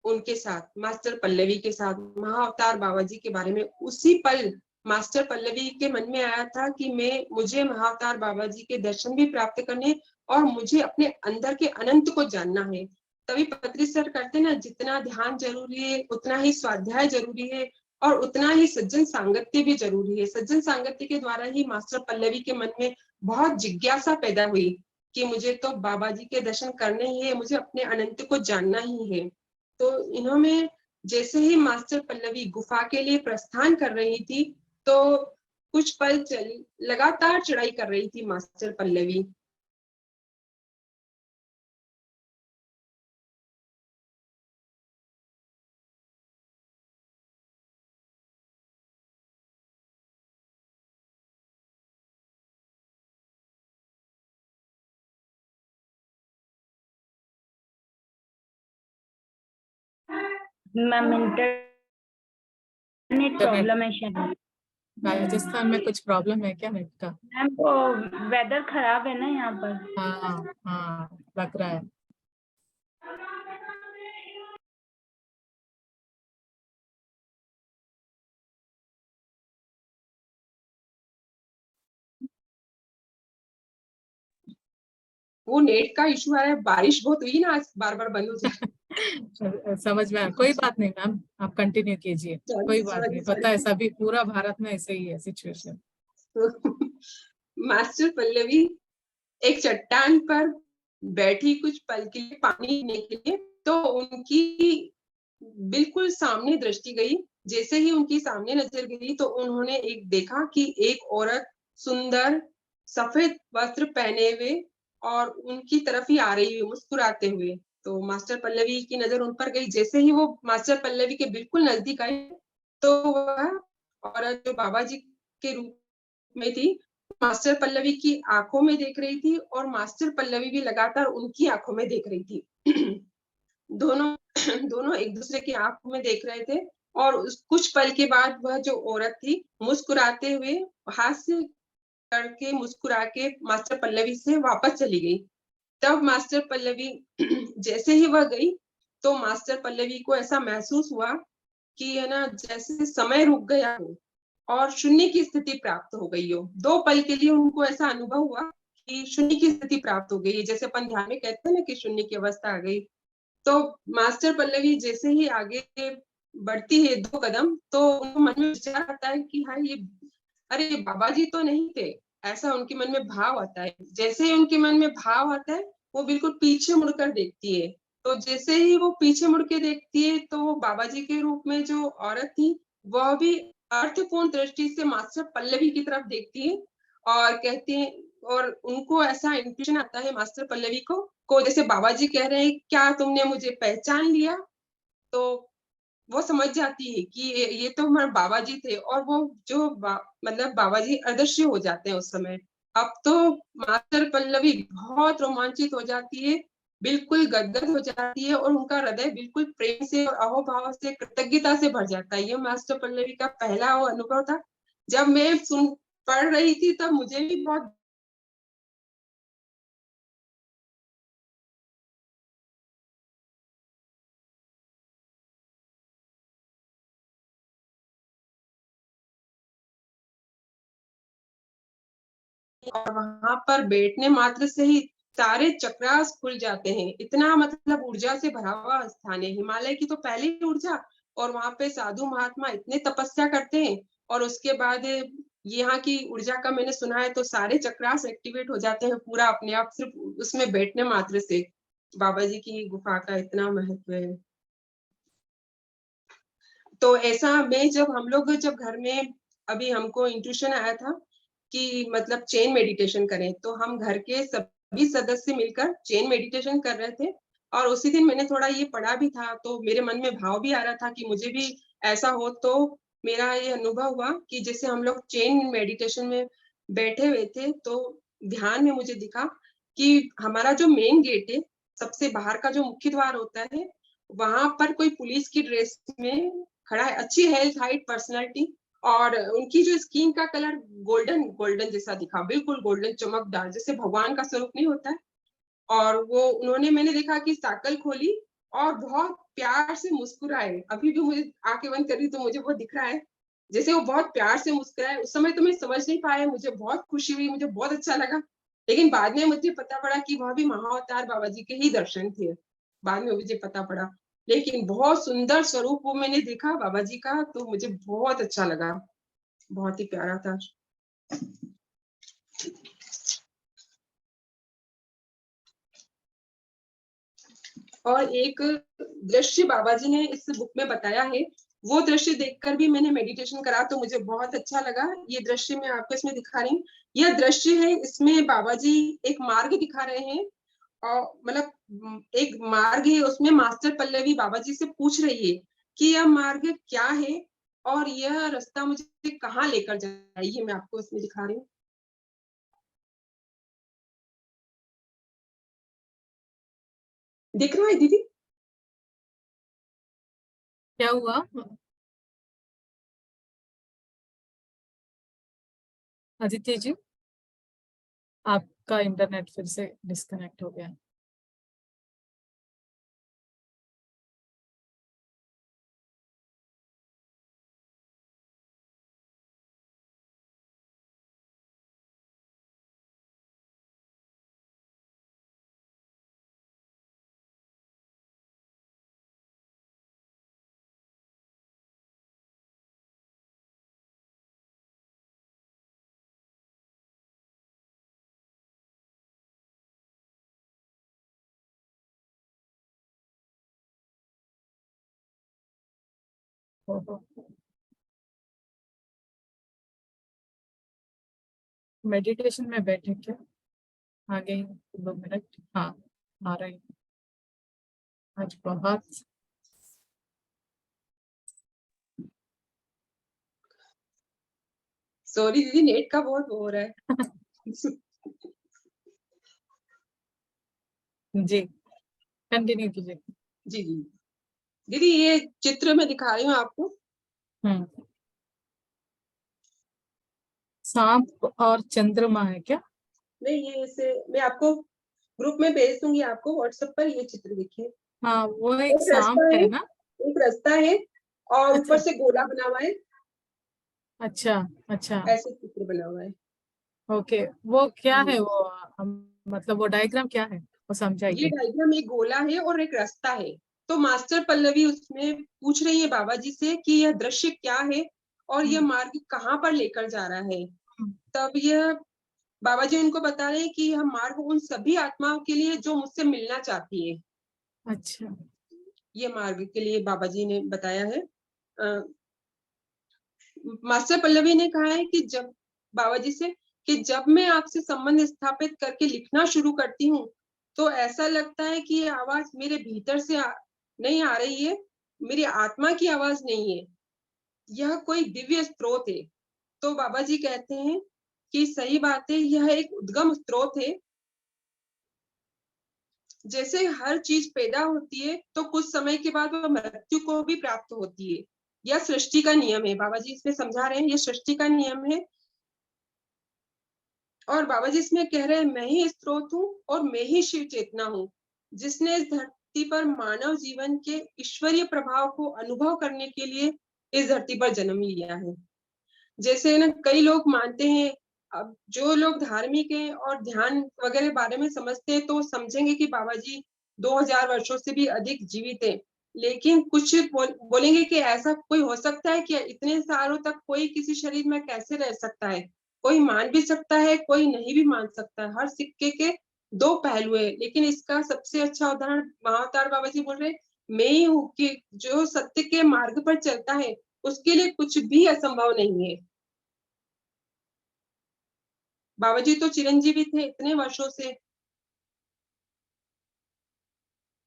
उनके साथ, मास्टर पल्लवी के साथ, महाअवतार बाबा जी के बारे में। उसी पल मास्टर पल्लवी के मन में आया था कि मुझे महाअवतार बाबा जी के दर्शन भी प्राप्त करने और मुझे अपने अंदर के अनंत को जानना है। तभी पत्री सर कहते ना, जितना ध्यान जरूरी है उतना ही स्वाध्याय जरूरी है और उतना ही सज्जन सांगत्य भी जरूरी है। सज्जन सांगत्य के द्वारा ही मास्टर पल्लवी के मन में बहुत जिज्ञासा पैदा हुई कि मुझे तो बाबा जी के दर्शन करने ही है, मुझे अपने अनंत को जानना ही है। तो इन्होंने जैसे ही मास्टर पल्लवी गुफा के लिए प्रस्थान कर रही थी, तो कुछ पल लगातार चढ़ाई कर रही थी master Pallavi. Ma'am internet problem है शायद। राजस्थान में कुछ प्रॉब्लम है क्या नेट का? मैम वो वेदर खराब है ना यहाँ पर। हाँ हाँ, लग रहा है। वो नेट का इशू है, बारिश बहुत हुई ना आज, बार बार बंद हो जाए। समझ में आया, कोई बात नहीं मैम, आप कंटिन्यू कीजिए, कोई बात नहीं, पता है सभी पूरा भारत में ऐसे ही है सिचुएशन। मास्टर पल्लवी एक चट्टान पर बैठी कुछ पल के लिए पानी पीने के लिए, तो उनकी बिल्कुल सामने दृष्टि गई। जैसे ही उनकी सामने नजर गई तो उन्होंने एक देखा कि एक औरत सुंदर सफेद वस्त्र पहने हुए और उनकी तरफ ही आ रही हुई मुस्कुराते हुए। तो मास्टर पल्लवी की नजर उन पर गई। जैसे ही वो मास्टर पल्लवी के बिल्कुल नजदीक आए तो वह औरत जो बाबा जी के रूप में थी, मास्टर पल्लवी की आंखों में देख रही थी और मास्टर पल्लवी भी लगातार उनकी आंखों में देख रही थी। दोनों दोनों एक दूसरे की आंखों में देख रहे थे और कुछ पल के बाद वह जो औरत थी मुस्कुराते हुए हास्य करके मुस्कुरा के मास्टर पल्लवी से वापस चली गई। तब मास्टर पल्लवी जैसे ही वह गई तो मास्टर पल्लवी को ऐसा महसूस हुआ कि है ना, जैसे समय रुक गया हो और शून्य की स्थिति प्राप्त हो गई हो। 2 पल के लिए उनको ऐसा अनुभव हुआ कि शून्य की स्थिति प्राप्त हो गई है, जैसे अपन ध्यान में कहते हैं ना कि शून्य की अवस्था आ गई। तो मास्टर पल्लवी जैसे ही आगे बढ़ती है 2 कदम, तो उनको मन में विचार आता है कि हाँ ये, अरे बाबा जी तो नहीं थे, ऐसा उनके मन में भाव आता है। जैसे ही उनके मन में भाव आता है वो बिल्कुल पीछे मुड़कर देखती है। तो जैसे ही वो पीछे मुड़ के देखती है तो वो बाबा जी के रूप में जो औरत थी वह भी अर्थपूर्ण दृष्टि से मास्टर पल्लवी की तरफ देखती है और कहती है, और उनको ऐसा इंट्यूशन आता है मास्टर पल्लवी को जैसे बाबा जी कह रहे हैं क्या तुमने मुझे पहचान लिया। तो वो समझ जाती है कि ये तो हमारे बाबा जी थे और वो जो मतलब बाबा जी अदृश्य हो जाते हैं उस समय। अब तो मास्टर पल्लवी बहुत रोमांचित हो जाती है, बिल्कुल गदगद हो जाती है, और उनका हृदय बिल्कुल प्रेम से और अहोभाव से, कृतज्ञता से भर जाता है। ये मास्टर पल्लवी का पहला वो अनुभव था। जब मैं पढ़ रही थी तब मुझे भी बहुत और वहां पर बैठने मात्र से ही सारे चक्रास खुल जाते हैं। इतना मतलब ऊर्जा से भरा हुआ स्थान है, हिमालय की तो पहले ही ऊर्जा, और वहां पे साधु महात्मा इतने तपस्या करते हैं, और उसके बाद यहाँ की ऊर्जा का मैंने सुना है तो सारे चक्रास एक्टिवेट हो जाते हैं पूरा अपने आप, सिर्फ उसमें बैठने मात्र से। बाबा जी की गुफा का इतना महत्व है। तो ऐसा मैं जब घर में अभी हमको इंट्यूशन आया था कि मतलब चेन मेडिटेशन करें, तो हम घर के सभी सदस्य मिलकर चेन मेडिटेशन कर रहे थे। और उसी दिन मैंने थोड़ा ये पढ़ा भी था, तो मेरे मन में भाव भी आ रहा था कि मुझे भी ऐसा हो। तो मेरा ये अनुभव हुआ कि जैसे हम लोग चेन मेडिटेशन में बैठे हुए थे, तो ध्यान में मुझे दिखा कि हमारा जो मेन गेट है, सबसे बाहर का जो मुख्य द्वार होता है, वहां पर कोई पुलिस की ड्रेस में खड़ा है, अच्छी हेल्थ हाइट पर्सनालिटी, और उनकी जो स्किन का कलर गोल्डन गोल्डन जैसा दिखा, बिल्कुल गोल्डन चमकदार, जैसे भगवान का स्वरूप नहीं होता है। और वो उन्होंने, मैंने देखा कि साकल खोली और बहुत प्यार से मुस्कुराए। अभी भी मुझे आंखें बंद करी तो मुझे वो दिख रहा है, जैसे वो बहुत प्यार से मुस्कुराए। उस समय तो मैं समझ नहीं पाया, मुझे बहुत खुशी हुई, मुझे बहुत अच्छा लगा। लेकिन बाद में मुझे पता पड़ा कि वह भी महाअवतार बाबा जी के ही दर्शन थे, बाद में मुझे पता पड़ा। लेकिन बहुत सुंदर स्वरूप वो मैंने देखा बाबा जी का, तो मुझे बहुत अच्छा लगा, बहुत ही प्यारा था। और एक दृश्य बाबा जी ने इस बुक में बताया है, वो दृश्य देखकर भी मैंने मेडिटेशन करा, तो मुझे बहुत अच्छा लगा। ये दृश्य मैं आपको इसमें दिखा रही हूँ। यह दृश्य है, इसमें बाबा जी एक मार्ग दिखा रहे हैं, और मतलब एक मार्ग है, उसमें मास्टर पल्लवी बाबा जी से पूछ रही है कि यह मार्ग क्या है और यह रास्ता मुझे कहाँ लेकर जाए। मैं आपको इसमें दिखा रही हूँ। दिख रहा है दीदी? क्या हुआ? अदिति जी, आपका इंटरनेट फिर से डिस्कनेक्ट हो गया। मेडिटेशन में बैठे क्या? आगे 2 मिनट। हाँ, आ रही। आज बहुत सॉरी दीदी, नेट का बहुत वो हो रहा है। जी, कंटिन्यू कीजिए। जी जी दीदी, ये चित्र मैं दिखा रही हूँ आपको। सांप और चंद्रमा है क्या? नहीं, ये इसे मैं आपको ग्रुप में भेज दूंगी, आपको व्हाट्सएप पर। ये चित्र देखिए, हाँ, वो एक एक रास्ता सांप है, है ना? एक रास्ता है, और अच्छा ऊपर से गोला बना हुआ है, अच्छा अच्छा। ऐसे चित्र बना हुआ है। ओके, वो क्या है जी। वो? मतलब वो डायग्राम क्या है, वो ये समझाइए। डायग्राम एक गोला है और एक रास्ता है। तो मास्टर पल्लवी उसमें पूछ रही है बाबा जी से कि यह दृश्य क्या है और यह हम्म, मार्ग कहाँ पर लेकर जा रहा है। हम्म, तब यह बाबा जी उनको बता रहे हैं कि यह मार्ग उन सभी आत्माओं के लिए जो मुझसे मिलना चाहती है। अच्छा। ये मार्ग के लिए बाबा जी ने बताया है। मास्टर पल्लवी ने कहा है कि जब बाबा जी से कि जब मैं आपसे संबंध स्थापित करके लिखना शुरू करती हूँ, तो ऐसा लगता है कि ये आवाज मेरे भीतर से नहीं आ रही है, मेरी आत्मा की आवाज नहीं है, यह कोई दिव्य स्रोत है। तो बाबा जी कहते हैं कि सही बात है, यह एक उद्गम स्रोत है। जैसे हर चीज पैदा होती है तो कुछ समय के बाद वह मृत्यु को भी प्राप्त होती है। यह सृष्टि का नियम है। बाबा जी इसमें समझा रहे हैं, यह सृष्टि का नियम है। और बाबा जी इसमें कह रहे हैं, मैं ही स्रोत हूँ और मैं ही शिव चेतना हूँ, जिसने इस धरती पर मानव जीवन के ईश्वरीय प्रभाव को अनुभव करने के लिए इस धरती पर जन्म लिया है। जैसे ना कई लोग मानते हैं, अब जो लोग धार्मिक हैं और ध्यान वगैरह बारे में समझते हैं तो समझेंगे कि बाबा जी 2000 वर्षों से भी अधिक जीवित है। लेकिन कुछ बोलेंगे कि ऐसा कोई हो सकता है कि इतने सालों तक कोई किसी शरीर में कैसे रह सकता है। कोई मान भी सकता है, कोई नहीं भी मान सकता है। हर सिक्के के दो पहलू है। लेकिन इसका सबसे अच्छा उदाहरण महाअवतार बाबा जी बोल रहे, मैं ही हूँ कि जो सत्य के मार्ग पर चलता है उसके लिए कुछ भी असंभव नहीं है। बाबा जी तो चिरंजीवी थे इतने वर्षों से,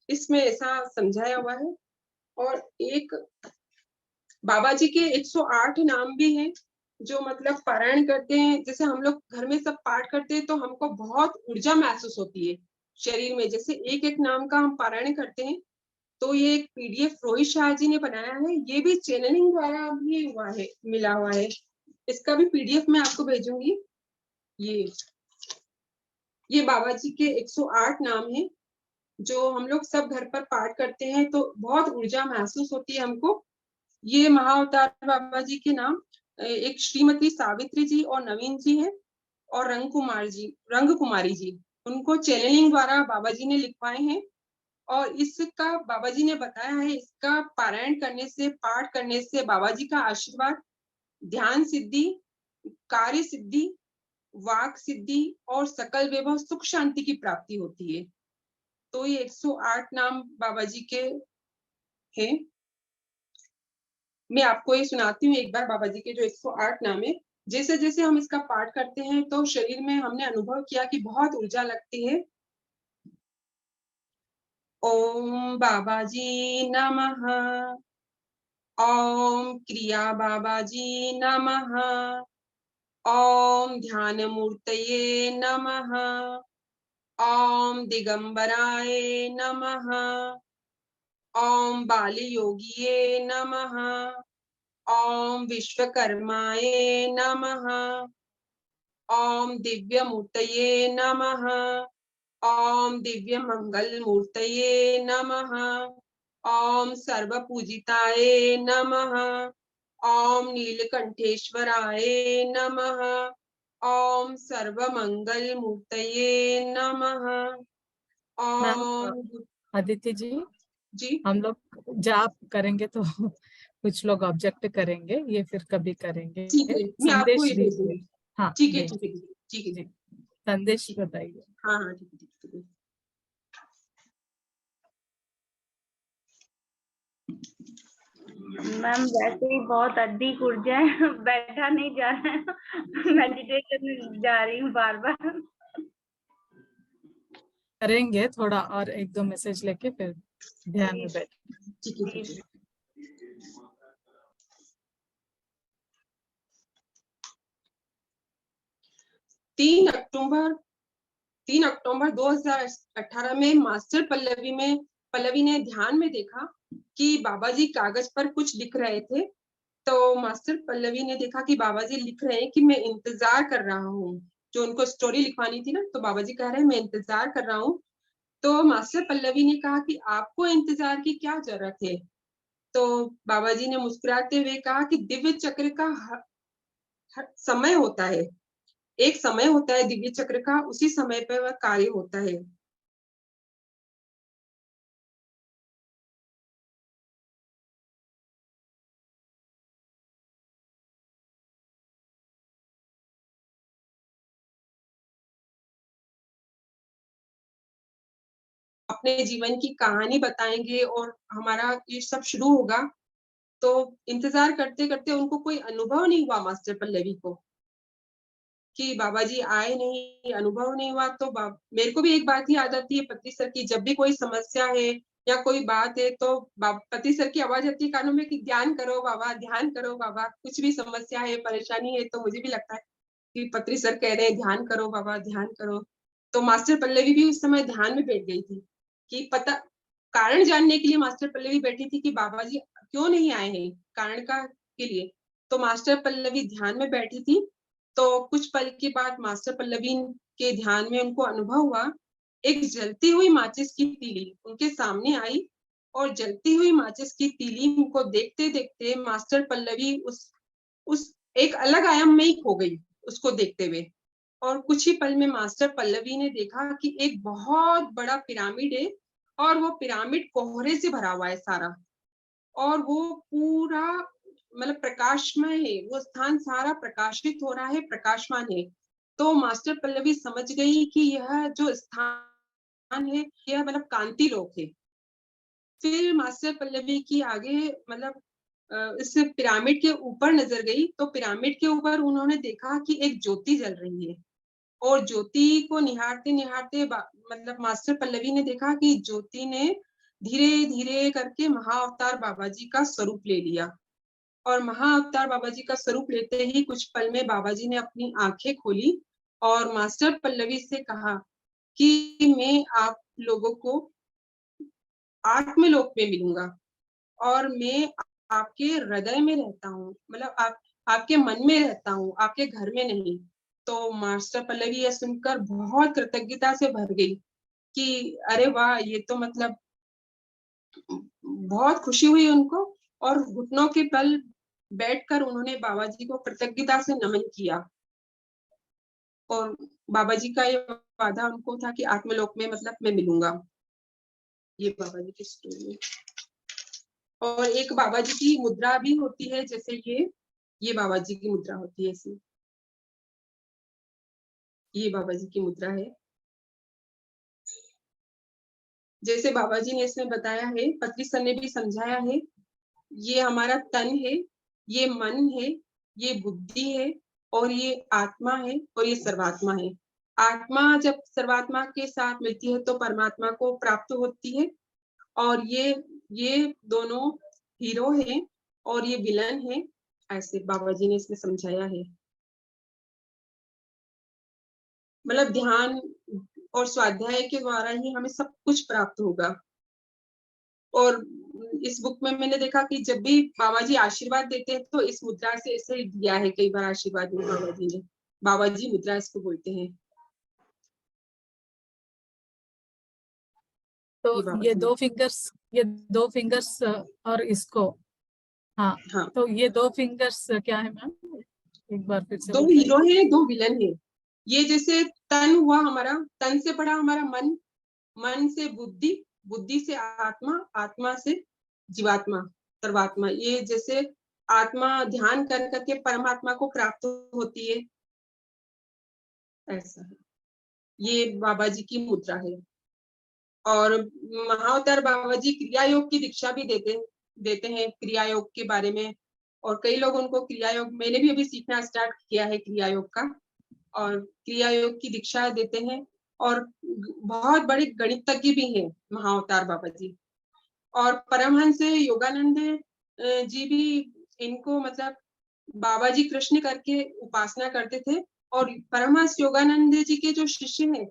इसमें ऐसा समझाया हुआ है। और एक बाबा जी के 108 नाम भी हैं जो मतलब पारायण करते हैं। जैसे हम लोग घर में सब पाठ करते हैं तो हमको बहुत ऊर्जा महसूस होती है शरीर में। जैसे एक एक नाम का हम पारायण करते हैं। तो ये एक पीडीएफ रोहित शाह जी ने बनाया है, ये भी चैनलिंग द्वारा भी हुआ है, मिला हुआ है। इसका भी पीडीएफ मैं आपको भेजूंगी। ये बाबा जी के 108 नाम है जो हम लोग सब घर पर पाठ करते हैं तो बहुत ऊर्जा महसूस होती है हमको। ये महाअवतार बाबा जी के नाम एक श्रीमती सावित्री जी और नवीन जी हैं, और रंग कुमारी जी, उनको चैनलिंग द्वारा बाबा जी ने लिखवाए हैं। और इसका बाबा जी ने बताया है, इसका पारायण करने से, पाठ करने से बाबा जी का आशीर्वाद, ध्यान सिद्धि, कार्य सिद्धि, वाक सिद्धि और सकल वैभव सुख शांति की प्राप्ति होती है। तो ये 108 नाम बाबा जी के हैं। मैं आपको ये सुनाती हूँ एक बार बाबा जी के जो 108 नाम है। जैसे जैसे हम इसका पाठ करते हैं तो शरीर में हमने अनुभव किया कि बहुत ऊर्जा लगती है। ओम बाबा जी नमः। ओम क्रिया बाबा जी नमः। ओम ध्यान मूर्तये नमः। ओम दिगंबराय नमः। ओम बाली योगिये नमः। ओम विश्वकर्माय नमः। ओम दिव्य मूर्तये नमः। ओम दिव्य मंगल मूर्तये नमः। ओम सर्व पूजिताय नमः। ओम नीलकंठेश्वराय नमः। ओम सर्व मंगल मूर्तये नमः। मैम ओम अदिति जी, जी हम लोग जाप करेंगे तो कुछ लोग ऑब्जेक्ट करेंगे, ये फिर कभी करेंगे। ठीक है, मैं आपको संदेश ये दीजिए। भेजूंगी। हाँ ठीक है भेज ठीक है ठीक है जी, संदेश ठीक है। बताइए। हाँ हाँ ठीक है ठीक है। मैम वैसे ही बहुत अधिक ऊर्जा है, बैठा नहीं जा रहा है, मेडिटेशन में जा रही हूँ बार बार। करेंगे थोड़ा और, एक दो मैसेज लेके फिर ध्यान में बैठ। ठीक है ठीक है। 3 अक्टूबर 2018 में मास्टर पल्लवी ने ध्यान में देखा कि बाबा जी कागज पर कुछ लिख रहे थे। तो मास्टर पल्लवी ने देखा कि बाबा जी लिख रहे हैं कि मैं इंतजार कर रहा हूँ। जो उनको स्टोरी लिखवानी थी ना, तो बाबा जी कह रहे हैं मैं इंतजार कर रहा हूँ। तो मास्टर पल्लवी ने कहा कि आपको इंतजार की क्या जरूरत है। तो बाबा जी ने मुस्कुराते हुए कहा कि दिव्य चक्र का समय होता है, एक समय होता है दिव्य चक्र का, उसी समय पर वह कार्य होता है। अपने जीवन की कहानी बताएंगे और हमारा ये सब शुरू होगा। तो इंतजार करते करते उनको कोई अनुभव नहीं हुआ मास्टर पल्लवी को कि बाबा जी आए नहीं, अनुभव नहीं हुआ। तो मेरे को भी एक बात ही याद आती है पति सर की, जब भी कोई समस्या है या कोई बात है तो पति सर की आवाज आती है कानों में कि ध्यान करो बाबा, ध्यान करो बाबा। कुछ भी समस्या है, परेशानी है तो मुझे भी लगता है कि पत्री सर कह रहे हैं ध्यान करो बाबा ध्यान करो, तो मास्टर पल्लवी भी उस समय ध्यान में बैठ गई थी कि पता कारण जानने के लिए मास्टर पल्लवी बैठी थी कि बाबा जी क्यों नहीं आए हैं कारण का के लिए। तो मास्टर पल्लवी ध्यान में बैठी थी। तो कुछ पल के बाद मास्टर पल्लवी के ध्यान में उनको अनुभव हुआ एक जलती हुई माचिस की तीली उनके सामने आई और जलती हुई माचिस की तीली को देखते देखते मास्टर पल्लवी उस एक अलग आयाम में ही खो गई उसको देखते हुए। और कुछ ही पल में मास्टर पल्लवी ने देखा कि एक बहुत बड़ा पिरामिड है और वो पिरामिड कोहरे से भरा हुआ है सारा, और वो पूरा मतलब प्रकाशमय है, वो स्थान सारा प्रकाशित हो रहा है, प्रकाशमान है। तो मास्टर पल्लवी समझ गई कि यह जो स्थान है यह मतलब कांति लोक है। फिर मास्टर पल्लवी की आगे मतलब इस पिरामिड के ऊपर नजर गई, तो पिरामिड के ऊपर उन्होंने देखा कि एक ज्योति जल रही है, और ज्योति को निहारते निहारते मतलब मास्टर पल्लवी ने देखा कि ज्योति ने धीरे धीरे करके महाअवतार बाबा जी का स्वरूप ले लिया। और महाअवतार बाबा जी का स्वरूप लेते ही कुछ पल में बाबा जी ने अपनी आंखें खोली और मास्टर पल्लवी से कहा कि मैं आप लोगों को आत्मलोक में मिलूंगा और मैं आपके हृदय में रहता हूँ, मतलब आपके मन में रहता हूँ, आपके घर में नहीं। तो मास्टर पल्लवी यह सुनकर बहुत कृतज्ञता से भर गई कि अरे वाह, ये तो मतलब बहुत खुशी हुई उनको। और घुटनों के बल बैठकर उन्होंने बाबा जी को कृतज्ञता से नमन किया। और बाबा जी का ये वादा उनको था कि आत्मलोक में मतलब मैं मिलूंगा। ये बाबा जी की स्टोरी है। और एक बाबा जी की मुद्रा भी होती है, जैसे ये बाबा जी की मुद्रा होती है ऐसी, ये बाबा जी की मुद्रा है। जैसे बाबा जी ने इसमें बताया है, पत्री सर ने भी समझाया है, ये हमारा तन है, ये मन है, ये बुद्धि है, और ये आत्मा है, और ये सर्वात्मा है। आत्मा जब सर्वात्मा के साथ मिलती है तो परमात्मा को प्राप्त होती है। और ये दोनों हीरो हैं और ये विलन है, ऐसे बाबा जी ने इसमें समझाया है। मतलब ध्यान और स्वाध्याय के द्वारा ही हमें सब कुछ प्राप्त होगा। और इस बुक में मैंने देखा कि जब भी बाबा जी आशीर्वाद देते हैं तो इस मुद्रा से ऐसे दिया है, कई बार आशीर्वाद में बाबा जी ने, बाबा जी मुद्रा इसको बोलते हैं। तो बाबा ये जी, ये दो फिंगर्स और इसको, हाँ, हाँ, तो ये दो फिंगर्स क्या है मैम, एक बार फिर से दो बताइए। हीरो है, दो विलन है। ये जैसे तन हुआ हमारा, तन से पड़ा हमारा मन, मन से बुद्धि, बुद्धि से आत्मा, आत्मा से जीवात्मा, सर्वात्मा। ये जैसे आत्मा ध्यान कर करके परमात्मा को प्राप्त होती है, ऐसा है। ये बाबा जी की मुद्रा है। और महाअवतार बाबा जी क्रिया योग की दीक्षा भी देते हैं क्रिया योग के बारे में। और कई लोग उनको क्रिया योग, मैंने भी अभी सीखना स्टार्ट किया है क्रिया योग का, और क्रिया योग की दीक्षा देते हैं। और बहुत बड़े गणितज्ञ भी हैं महाअवतार बाबा जी। और परमहंस योगानंद जी भी इनको मतलब बाबा जी कृष्ण करके उपासना करते थे। और परमहंस योगानंद जी के जो शिष्य हैं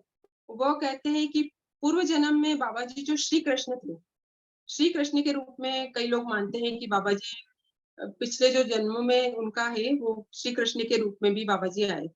वो कहते हैं कि पूर्व जन्म में बाबा जी जो श्री कृष्ण थे, श्री कृष्ण के रूप में कई लोग मानते हैं कि बाबा जी पिछले जो जन्मों में उनका है वो श्री कृष्ण के रूप में भी बाबा जी आए।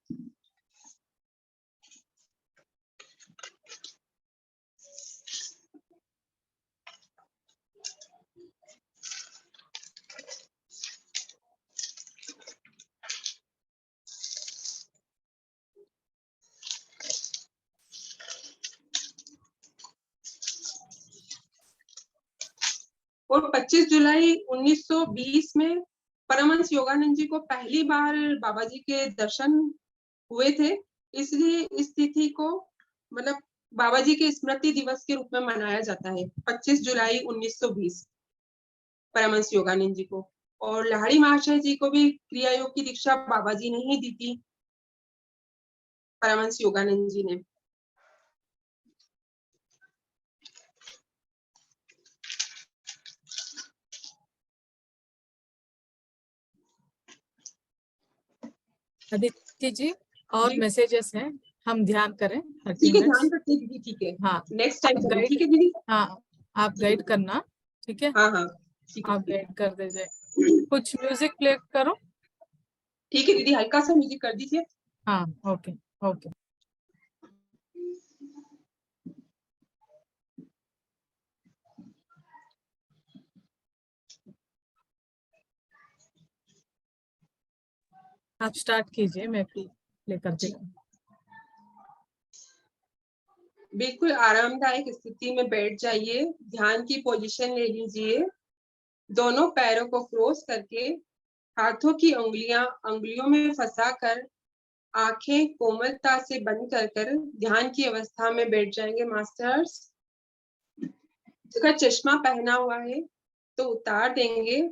और 25 जुलाई 1920 में परमहंस योगानंद जी को पहली बार बाबा जी के दर्शन हुए थे। इसलिए इस तिथि को मतलब बाबा जी के स्मृति दिवस के रूप में मनाया जाता है, 25 जुलाई 1920 परमहंस योगानंद जी को। और लाहिड़ी महाशय जी को भी क्रिया योग की दीक्षा बाबा जी ने ही दी थी, परमहंस योगानंद जी ने। आदित्य जी, और जी। मैसेजेस हैं, हम ध्यान करें 30 ठीक है, मिनट्स। ध्यान रखते दीदी, ठीक है। हाँ, नेक्स्ट टाइम आप ठीक है गाइड, दीदी। हाँ आप गाइड करना, ठीक है। हाँ हाँ ठीक आप है गाइड कर दीजिए, कुछ म्यूजिक प्ले करो। ठीक है दीदी, हल्का सा म्यूजिक कर दीजिए। हाँ, ओके ओके। आप स्टार्ट कीजिए, मैं प्ले करती जी। हूँ। बिल्कुल आरामदायक स्थिति में बैठ जाइए, ध्यान की पोजीशन ले लीजिए। दोनों पैरों को क्रॉस करके हाथों की अंगुलियों में फंसाकर आंखें कोमलता से बंद कर ध्यान की अवस्था में बैठ जाएंगे मास्टर्स। अगर चश्मा पहना हुआ है तो उतार देंगे।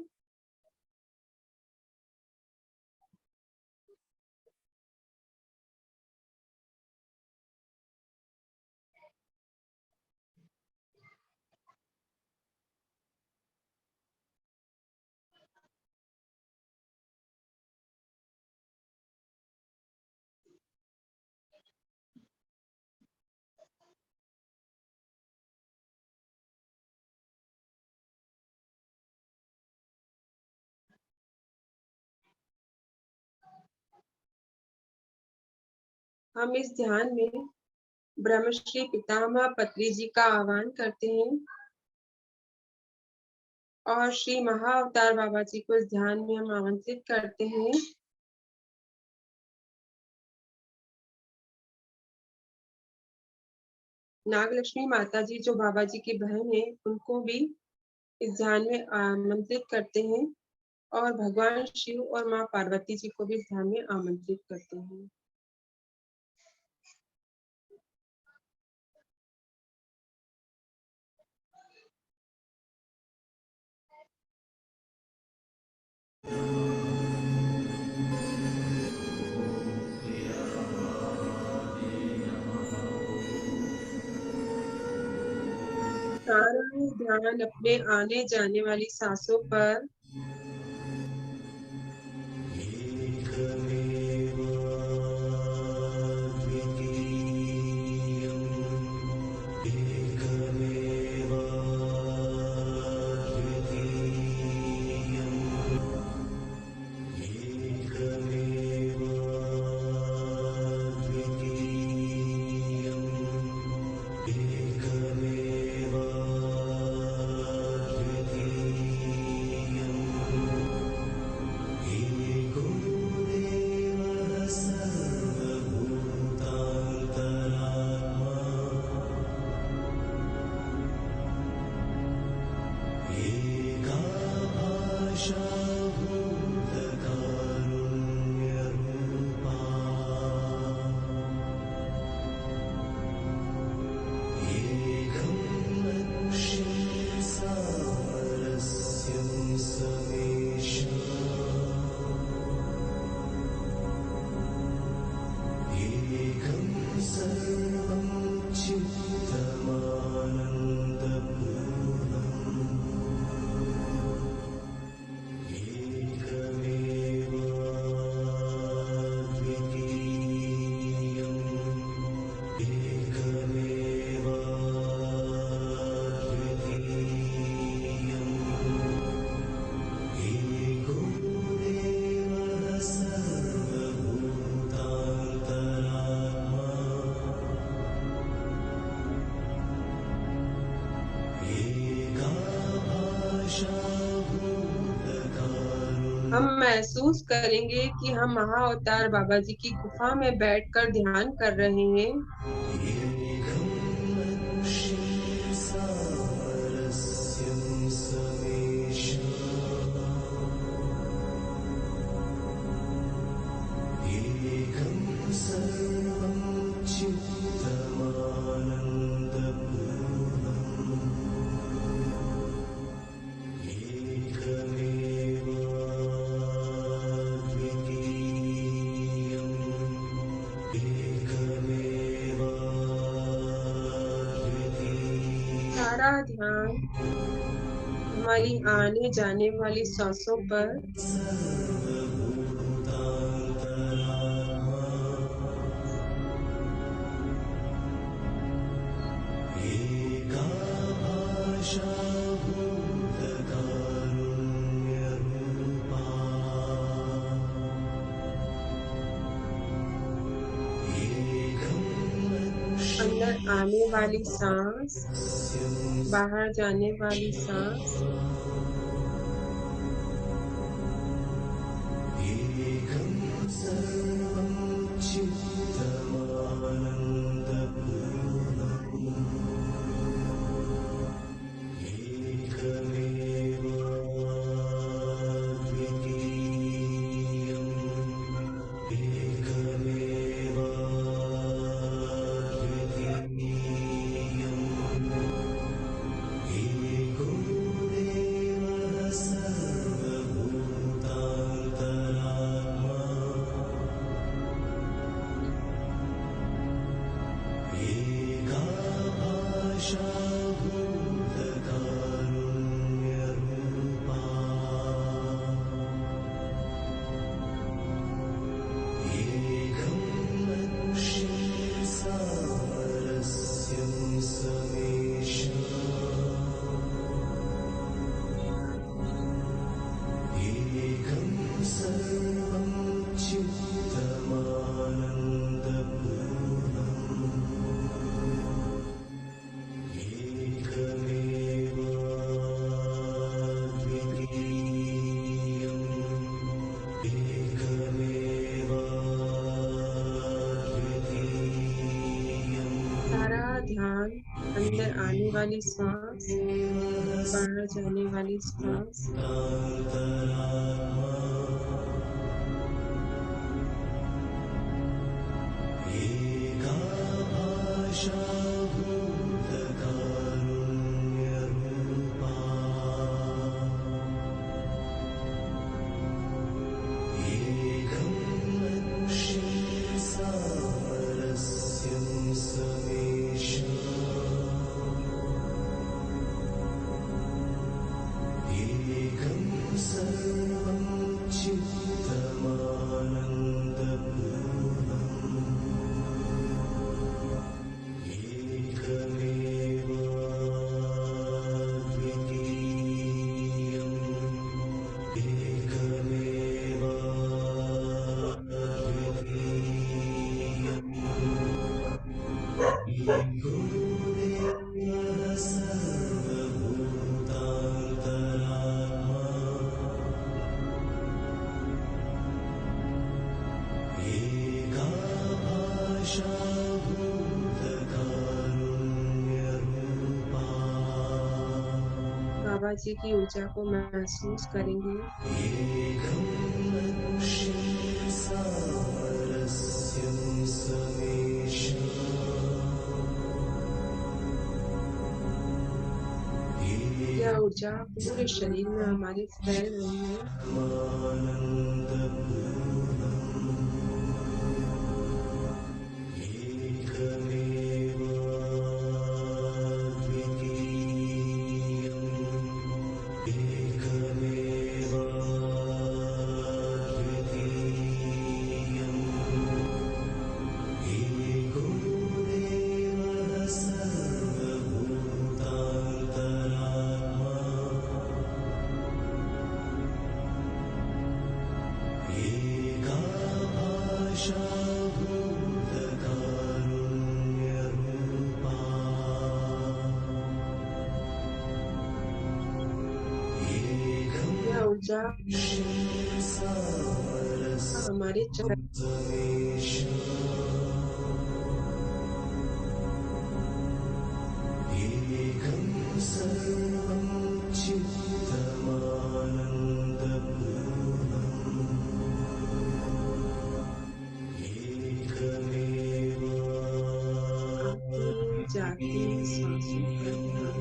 हम इस ध्यान में ब्रह्मश्री पितामह पत्री जी का आह्वान करते हैं और श्री महाअवतार बाबा जी को इस ध्यान में हम आमंत्रित करते हैं। नागलक्ष्मी माता जी जो बाबा जी की बहन है, उनको भी इस ध्यान में आमंत्रित करते हैं और भगवान शिव और माँ पार्वती जी को भी इस ध्यान में आमंत्रित करते हैं। सारा ध्यान अपने आने जाने वाली सांसों पर। हम महसूस करेंगे कि हम महाअवतार बाबा जी की गुफा में बैठकर ध्यान कर रहे हैं। सारा ध्यान हमारी आने जाने वाली सांसों पर। अंदर आने वाली सांस, बाहर जाने वाली सांस। सारा ध्यान अंदर आने वाली सांस, बाहर जाने वाली सांस। बाबा जी की ऊर्जा को महसूस करेंगे। यह ऊर्जा पूरे शरीर में हमारे फैल रही है। यह ऊर्जा हमारे जाती सांसों पर ध्यान।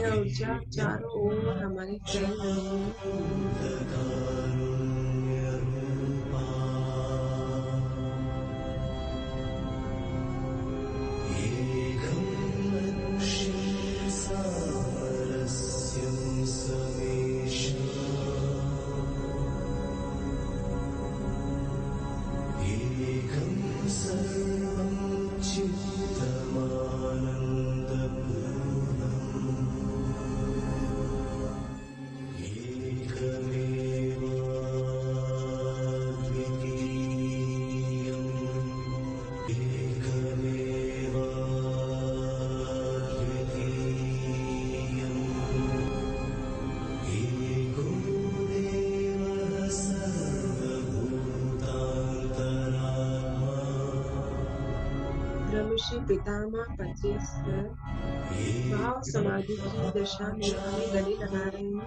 यह ऊर्जा चारों ओर हमारी फैल रही है। ब्रह्मश्री पितामह पत्रिस भाव समाधि की दशा में हमें गले लगा रहे हैं।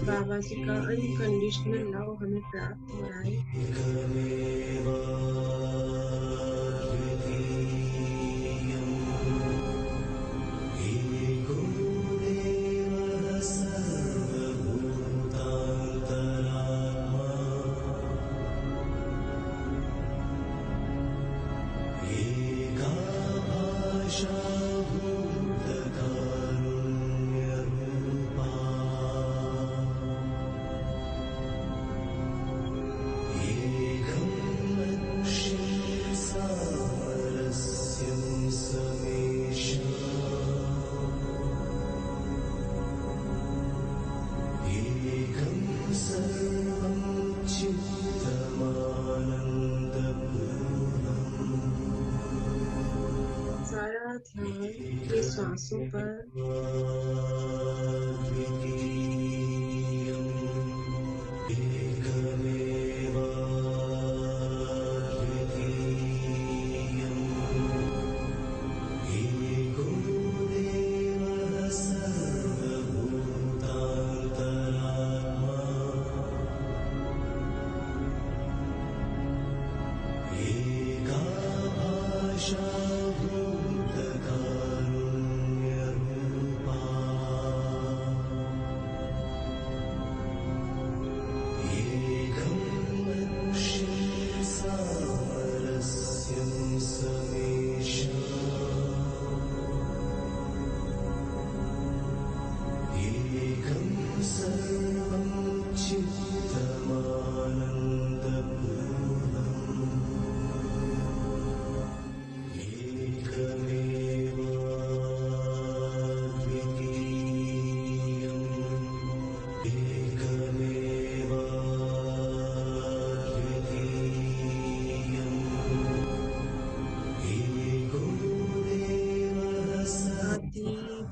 बाबा जी का अनकंडीशनल लव हमें प्राप्त हो रहा है। सारा ध्यान ये सांसों पर।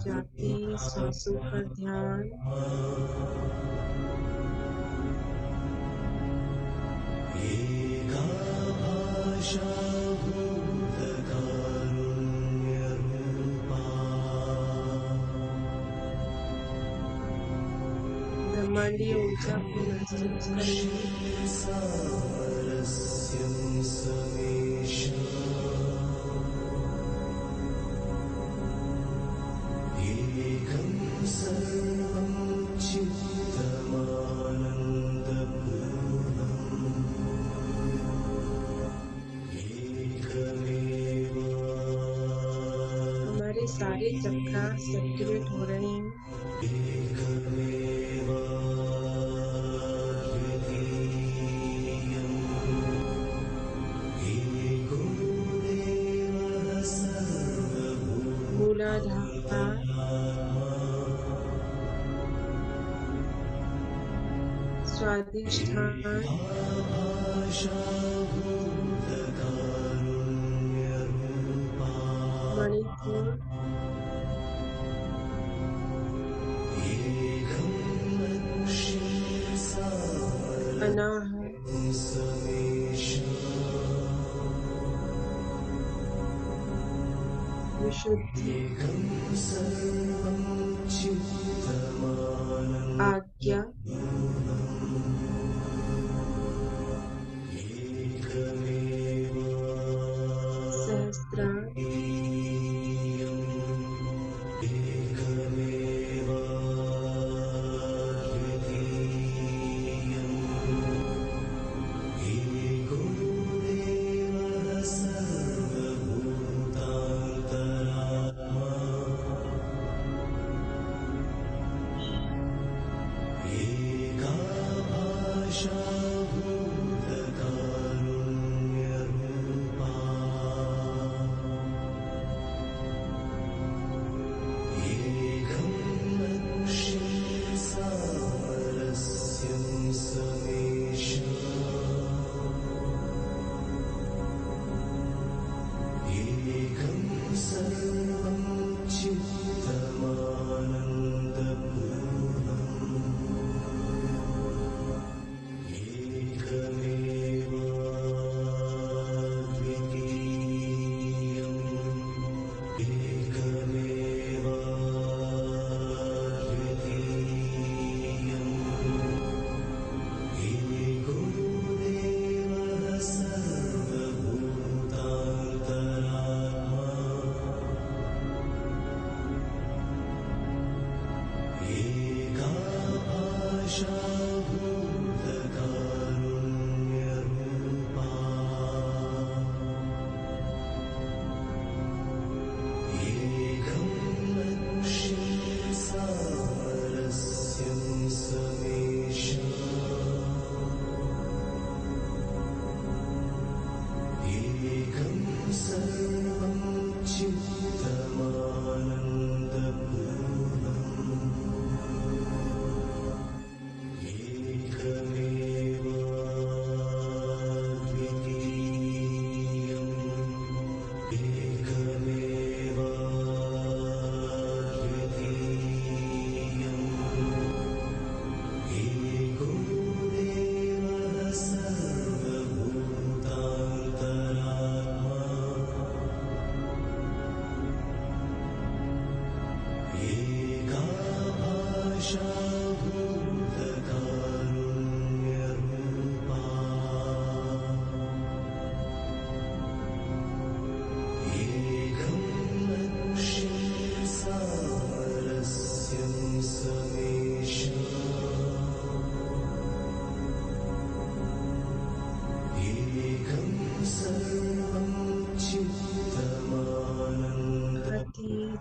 जाती सांसों पर ध्यान। ब्रह्मांडीय ऊर्जा को महसूस करें। हमारे सारे चक्रा एक्टिवेट हो रहे हैं। मूलाधार, स्वादिष्ठान, मणिपुर, स्वाहा विशुद्धि आज्ञा सहस्त्रार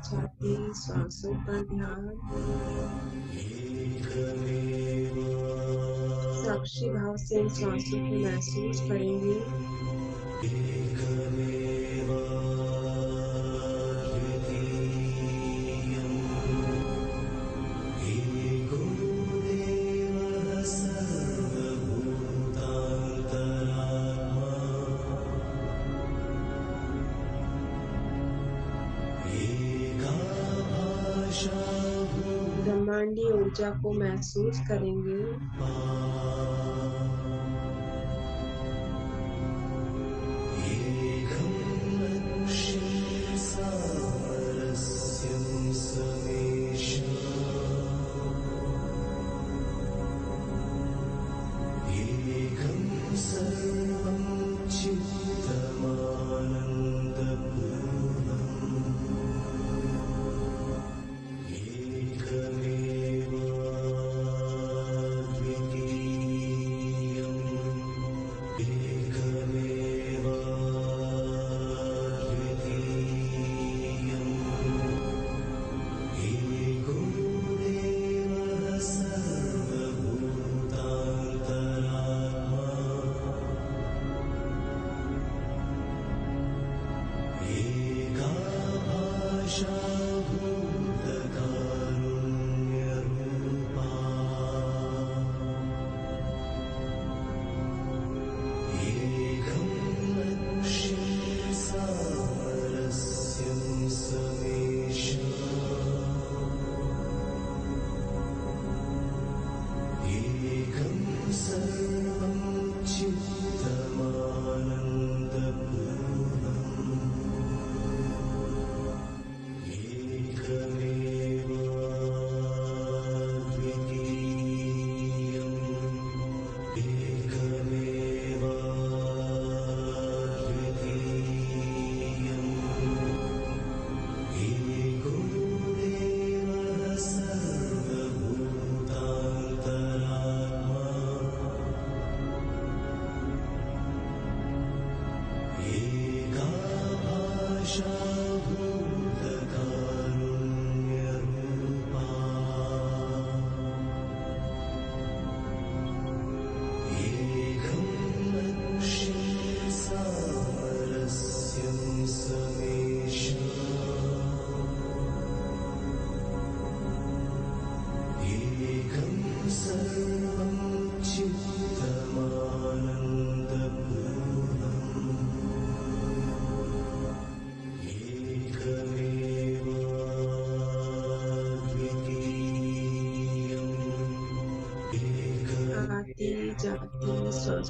जाते सांसों पर ध्यान साक्षी भाव से इन सांसों को महसूस करेंगे। ब्रह्मांडीय ऊर्जा को महसूस करेंगे।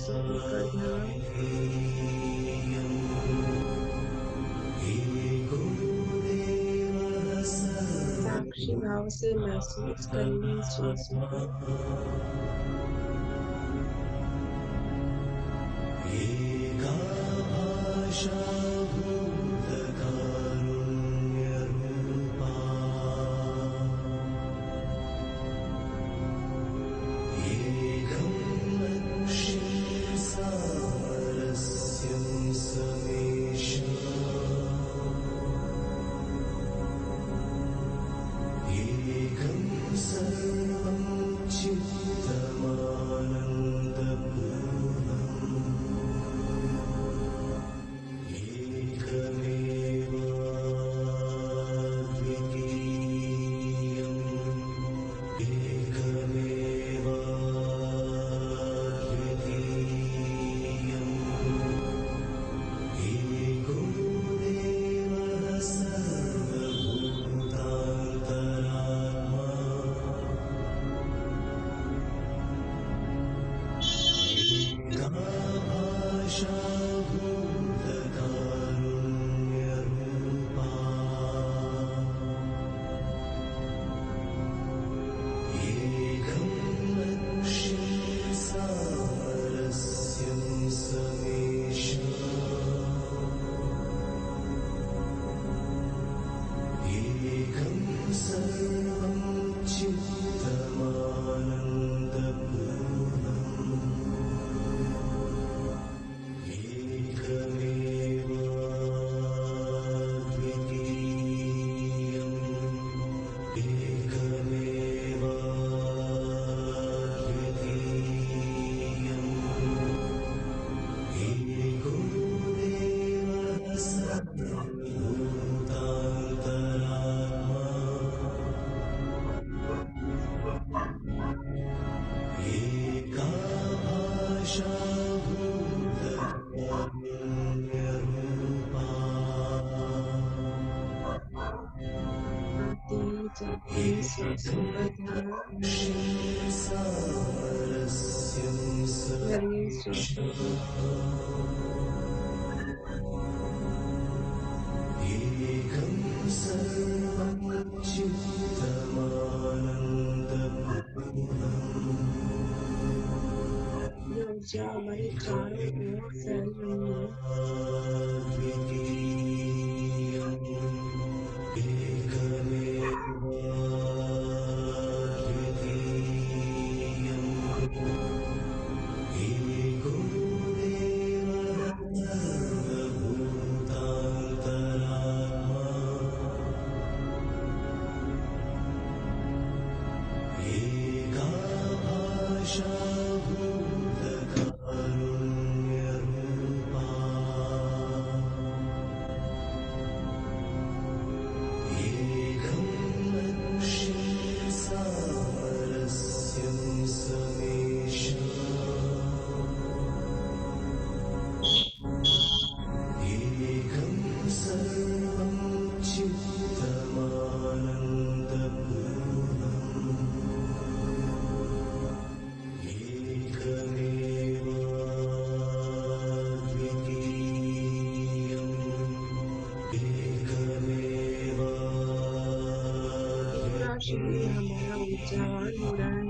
स्वरूप ध्यान साक्षी भाव से महसूस करेंगे इस चीजों को। ऊर्जा हमारे चारों ओर फैल रही है। शरीर हमारा ऊर्जावान हो रहा है।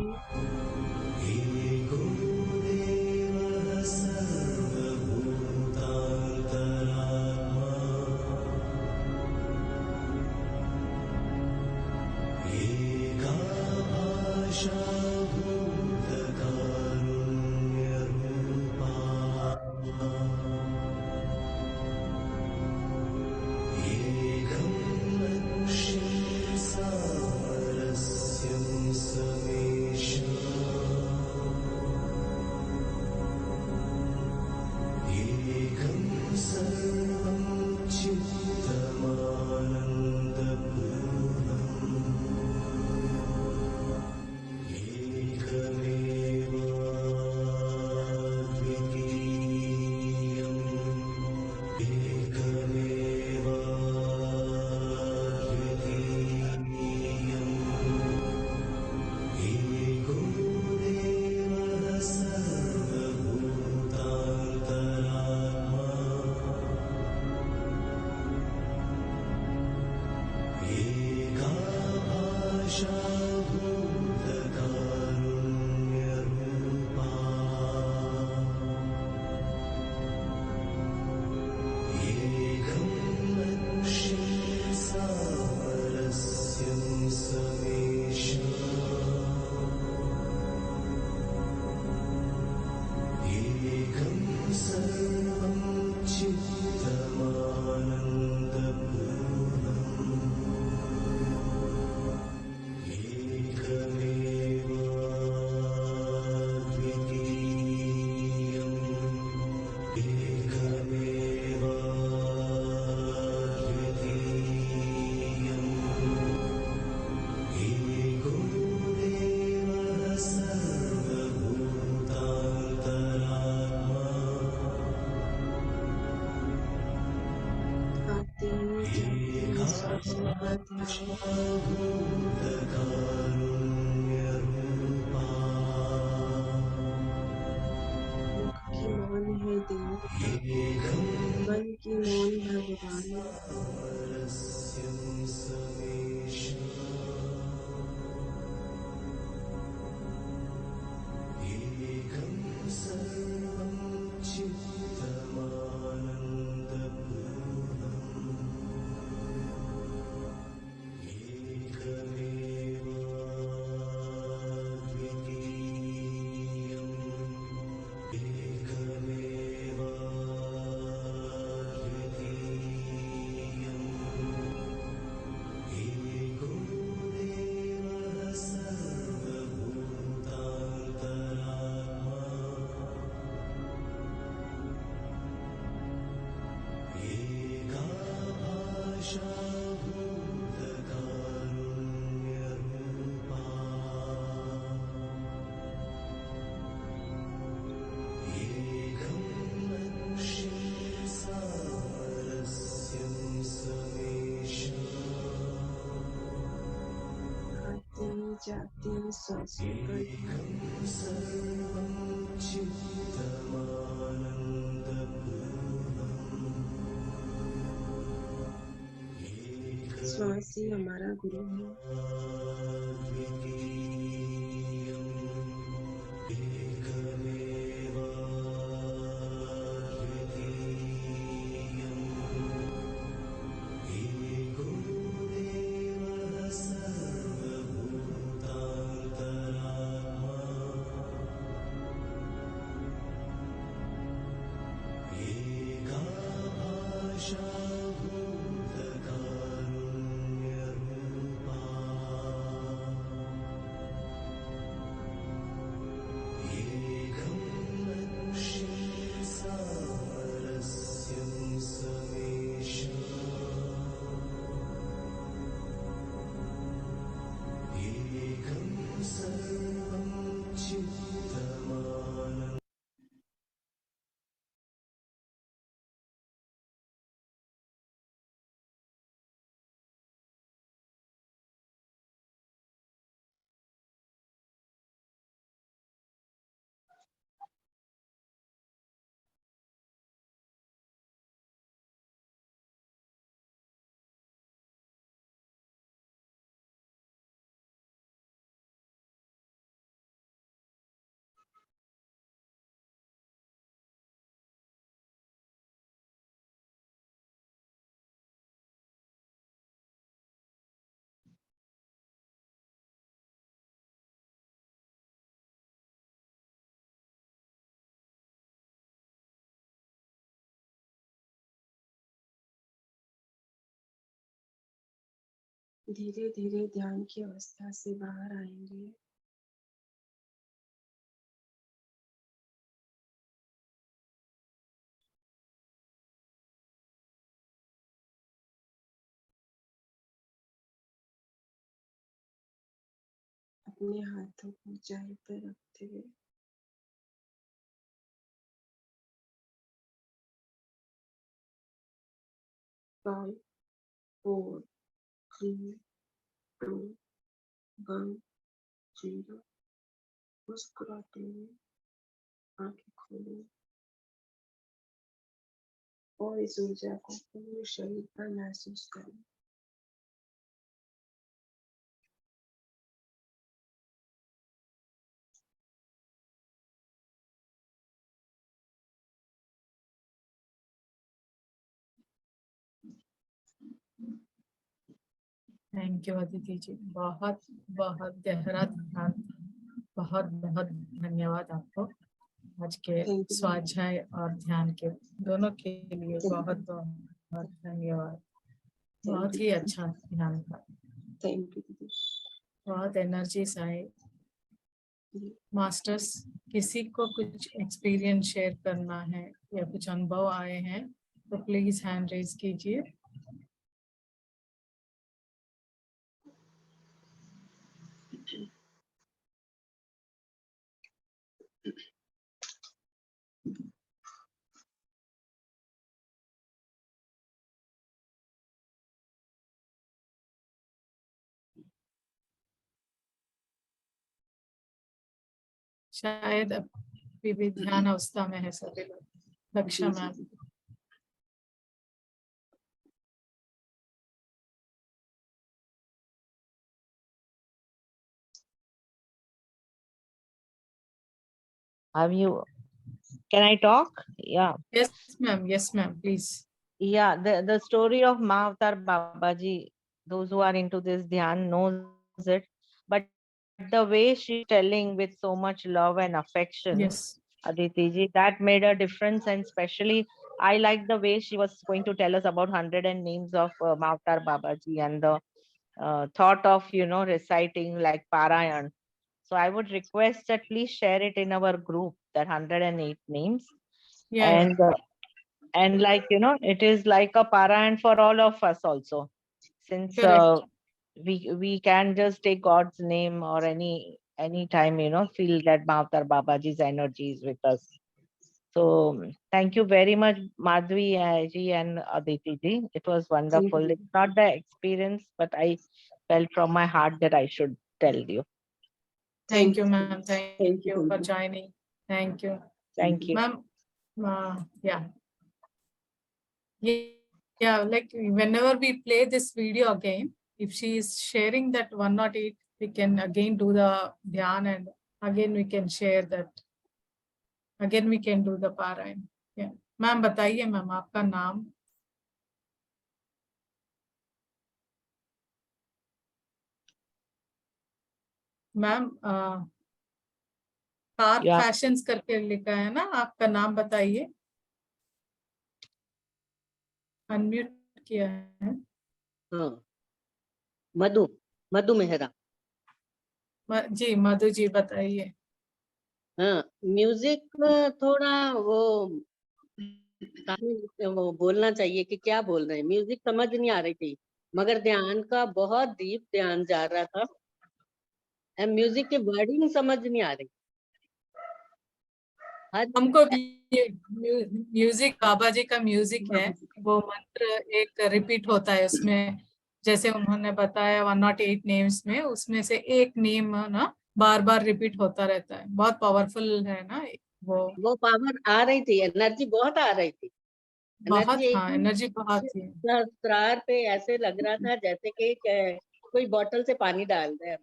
सारस्यं समेशम् मुख की मौन है देव, मन की मौन भगवान। आते जाते सांसों का ध्यान। श्वास ही हमारा गुरु है। धीरे धीरे ध्यान की अवस्था से बाहर आएंगे। अपने हाथों को ऊंचाई पर रखते हुए फाइव, 4, 3, 2, 1, 0। मुस्कुराते हुए आंखें खोलें और इस ऊर्जा को पूरे शरीर पर महसूस करें। थैंक यू अदिति जी, बहुत बहुत गहरा ध्यान, बहुत बहुत धन्यवाद आपको आज के Thank you. स्वाध्याय और ध्यान के दोनों के लिए बहुत बहुत धन्यवाद। बहुत ही अच्छा ध्यान था, थैंक यू दीदी। बहुत एनर्जीज आए। मास्टर्स, किसी को कुछ एक्सपीरियंस शेयर करना है या कुछ अनुभव आए हैं तो प्लीज हैंड रेज कीजिए। शायद अभी भी ध्यान अवस्था में है सभी लोग। दक्षा जी, ma'am. Have you? Can I talk? Yeah. Yes ma'am, yes ma'am, please. Yeah, the story of Mahavatar Babaji, those who are into this dhyan knows it, but the way she's telling with so much love and affection, Yes. Aditi ji, that made a difference. And especially, I like the way she was going to tell us about 100 and names of Mahavatar Babaji and the thought of, reciting like Parayan. So I would request that please share it in our group, that 108 names. Yeah, And and like, it is like a Parayan for all of us also. Since correct. we can just take God's name or any time, feel that Mahavatar Babaji's energy is with us. So thank you very much, Madhvi ji and Aditi ji. It was wonderful. you. It's not the experience, but I felt from my heart that I should tell you. Thank you ma'am, Thank thank you you. for joining. Thank you Thank you. ma'am. Yeah, yeah, like whenever we play this video again, if she is sharing that 108, we can again do the dhyan and again we can share that. Again we can do the Parayan. Yeah. Ma'am बताइए मैम आपका नाम। Ma'am car Yeah. फैशंस करके लिखा है ना, आपका नाम बताइए। अनम्यूट किया है। हाँ, मधु मेहरा। जी मधु जी बताइए। हाँ, म्यूजिक थोड़ा वो बोलना चाहिए कि क्या बोल रहे हैं, म्यूजिक समझ नहीं आ रही थी, मगर ध्यान का बहुत डीप ध्यान जा रहा था। म्यूजिक की वर्डिंग समझ नहीं आ रही। हमको म्यूजिक बाबा जी का म्यूजिक है, वो मंत्र एक रिपीट होता है उसमें, जैसे उन्होंने बताया 108 नेम्स में, उसमें से एक नेम ना बार बार रिपीट होता रहता है। बहुत पावरफुल है ना वो पावर आ रही थी, एनर्जी बहुत आ रही थी। बहुत, हाँ एनर्जी बहुत थी। सहस्त्रार पे ऐसे लग रहा था जैसे कि कोई बोतल से पानी डाल रहे हैं।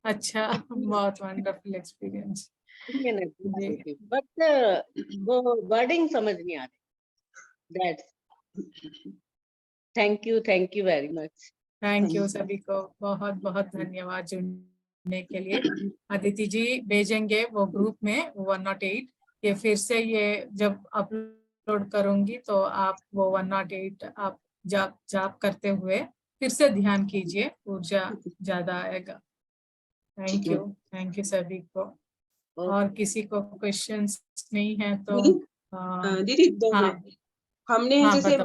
अच्छा, बहुत वंडरफुल एक्सपीरियंस। बट वो वर्डिंग समझ नहीं आ रही। That's thank you very much. Thank you सभी को, बहुत बहुत धन्यवाद जुड़ने के लिए। अदिति जी भेजेंगे वो ग्रुप में 108, ये फिर से ये जब अपलोड करूंगी तो आप वो 108 आप जाप करते हुए फिर से ध्यान कीजिए, ऊर्जा ज्यादा आएगा। थैंक यू सभी को। और किसी को क्वेश्चंस नहीं है तो दीदी 2 मिनट। हमने जैसे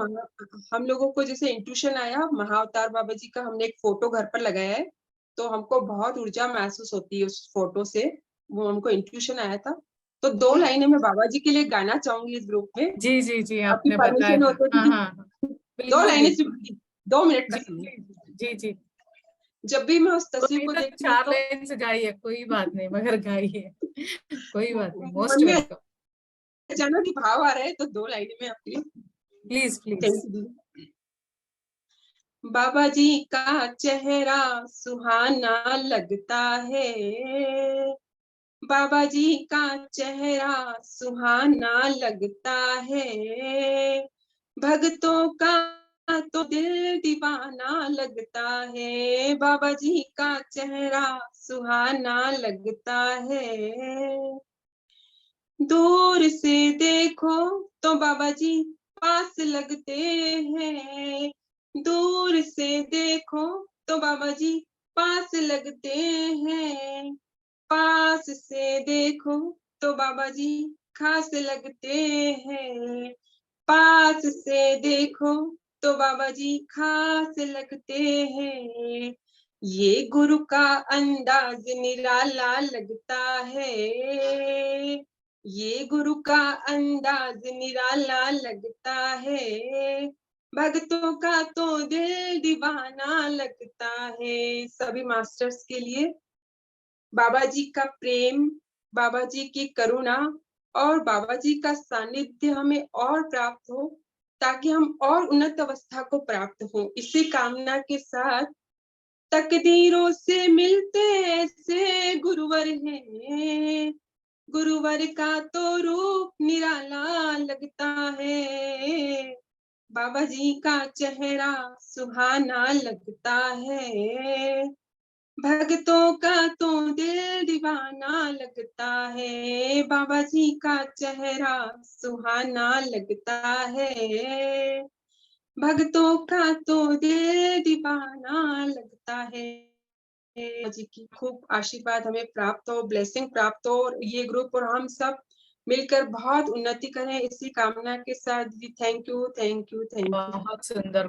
हम लोगों को जैसे इंट्यूशन आया महाअवतार बाबा जी का, हमने एक फोटो घर पर लगाया है, तो हमको बहुत ऊर्जा महसूस होती है उस फोटो से। वो हमको इंट्यूशन आया था, तो 2 लाइनें मैं बाबा जी के लिए गाना चाहूंगी इस ग्रुप में। जी आपकी आपने परमिशन हो तो हाँ 2 लाइनें सिर्फ 2 मिनट का। जी जब भी मैं उस तस्वीर को देखती हूँ 4 लाइन से गाइए, कोई बात नहीं, मगर गाइए, कोई बात नहीं। मोस्ट मन में वेलकम। अचानक ही भाव आ रहा है, तो 2 लाइनें में आपके प्लीज। बाबा जी का चेहरा सुहाना लगता है, बाबा जी का चेहरा सुहाना लगता है, भक्तों का तो दिल दीवाना लगता है, बाबा जी का चेहरा सुहाना लगता है। दूर से देखो तो बाबा जी पास लगते हैं, दूर से देखो तो बाबा जी पास लगते हैं, पास से देखो तो बाबा जी खास लगते हैं, पास से देखो तो बाबा जी खास लगते हैं। ये गुरु का अंदाज निराला लगता है, ये गुरु का अंदाज निराला लगता है, भक्तों का तो दिल दीवाना लगता है। सभी मास्टर्स के लिए बाबा जी का प्रेम, बाबा जी की करुणा और बाबा जी का सानिध्य हमें और प्राप्त हो, ताकि हम और उन्नत अवस्था को प्राप्त हो। इसी कामना के साथ तकदीरों से मिलते ऐसे गुरुवर हैं, गुरुवर का तो रूप निराला लगता है, बाबा जी का चेहरा सुहाना लगता है, भक्तों का तो दिल दीवाना लगता है, बाबा जी का चेहरा सुहाना लगता है, भक्तों का तो दिल दीवाना लगता है। बाबा जी की खूब आशीर्वाद हमें प्राप्त हो, ब्लेसिंग प्राप्त हो, और ये ग्रुप और हम सब मिलकर बहुत उन्नति करें, इसी कामना के साथ जी। Thank you, thank you, thank you,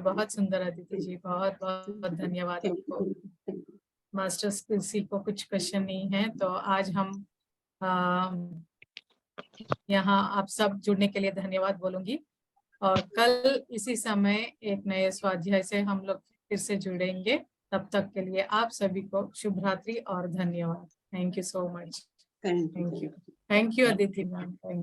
बहुत सुंदर अदिति जी, बहुत बहुत धन्यवाद थैंक आपको। यू। मास्टर्स किसी को कुछ क्वेश्चन नहीं है, तो आज हम यहाँ आप सब जुड़ने के लिए धन्यवाद बोलूंगी, और कल इसी समय एक नए स्वाध्याय से हम लोग फिर से जुड़ेंगे। तब तक के लिए आप सभी को शुभ रात्रि और धन्यवाद। Thank you so much. Thank you. Thank you Aditi ma'am. Thank you.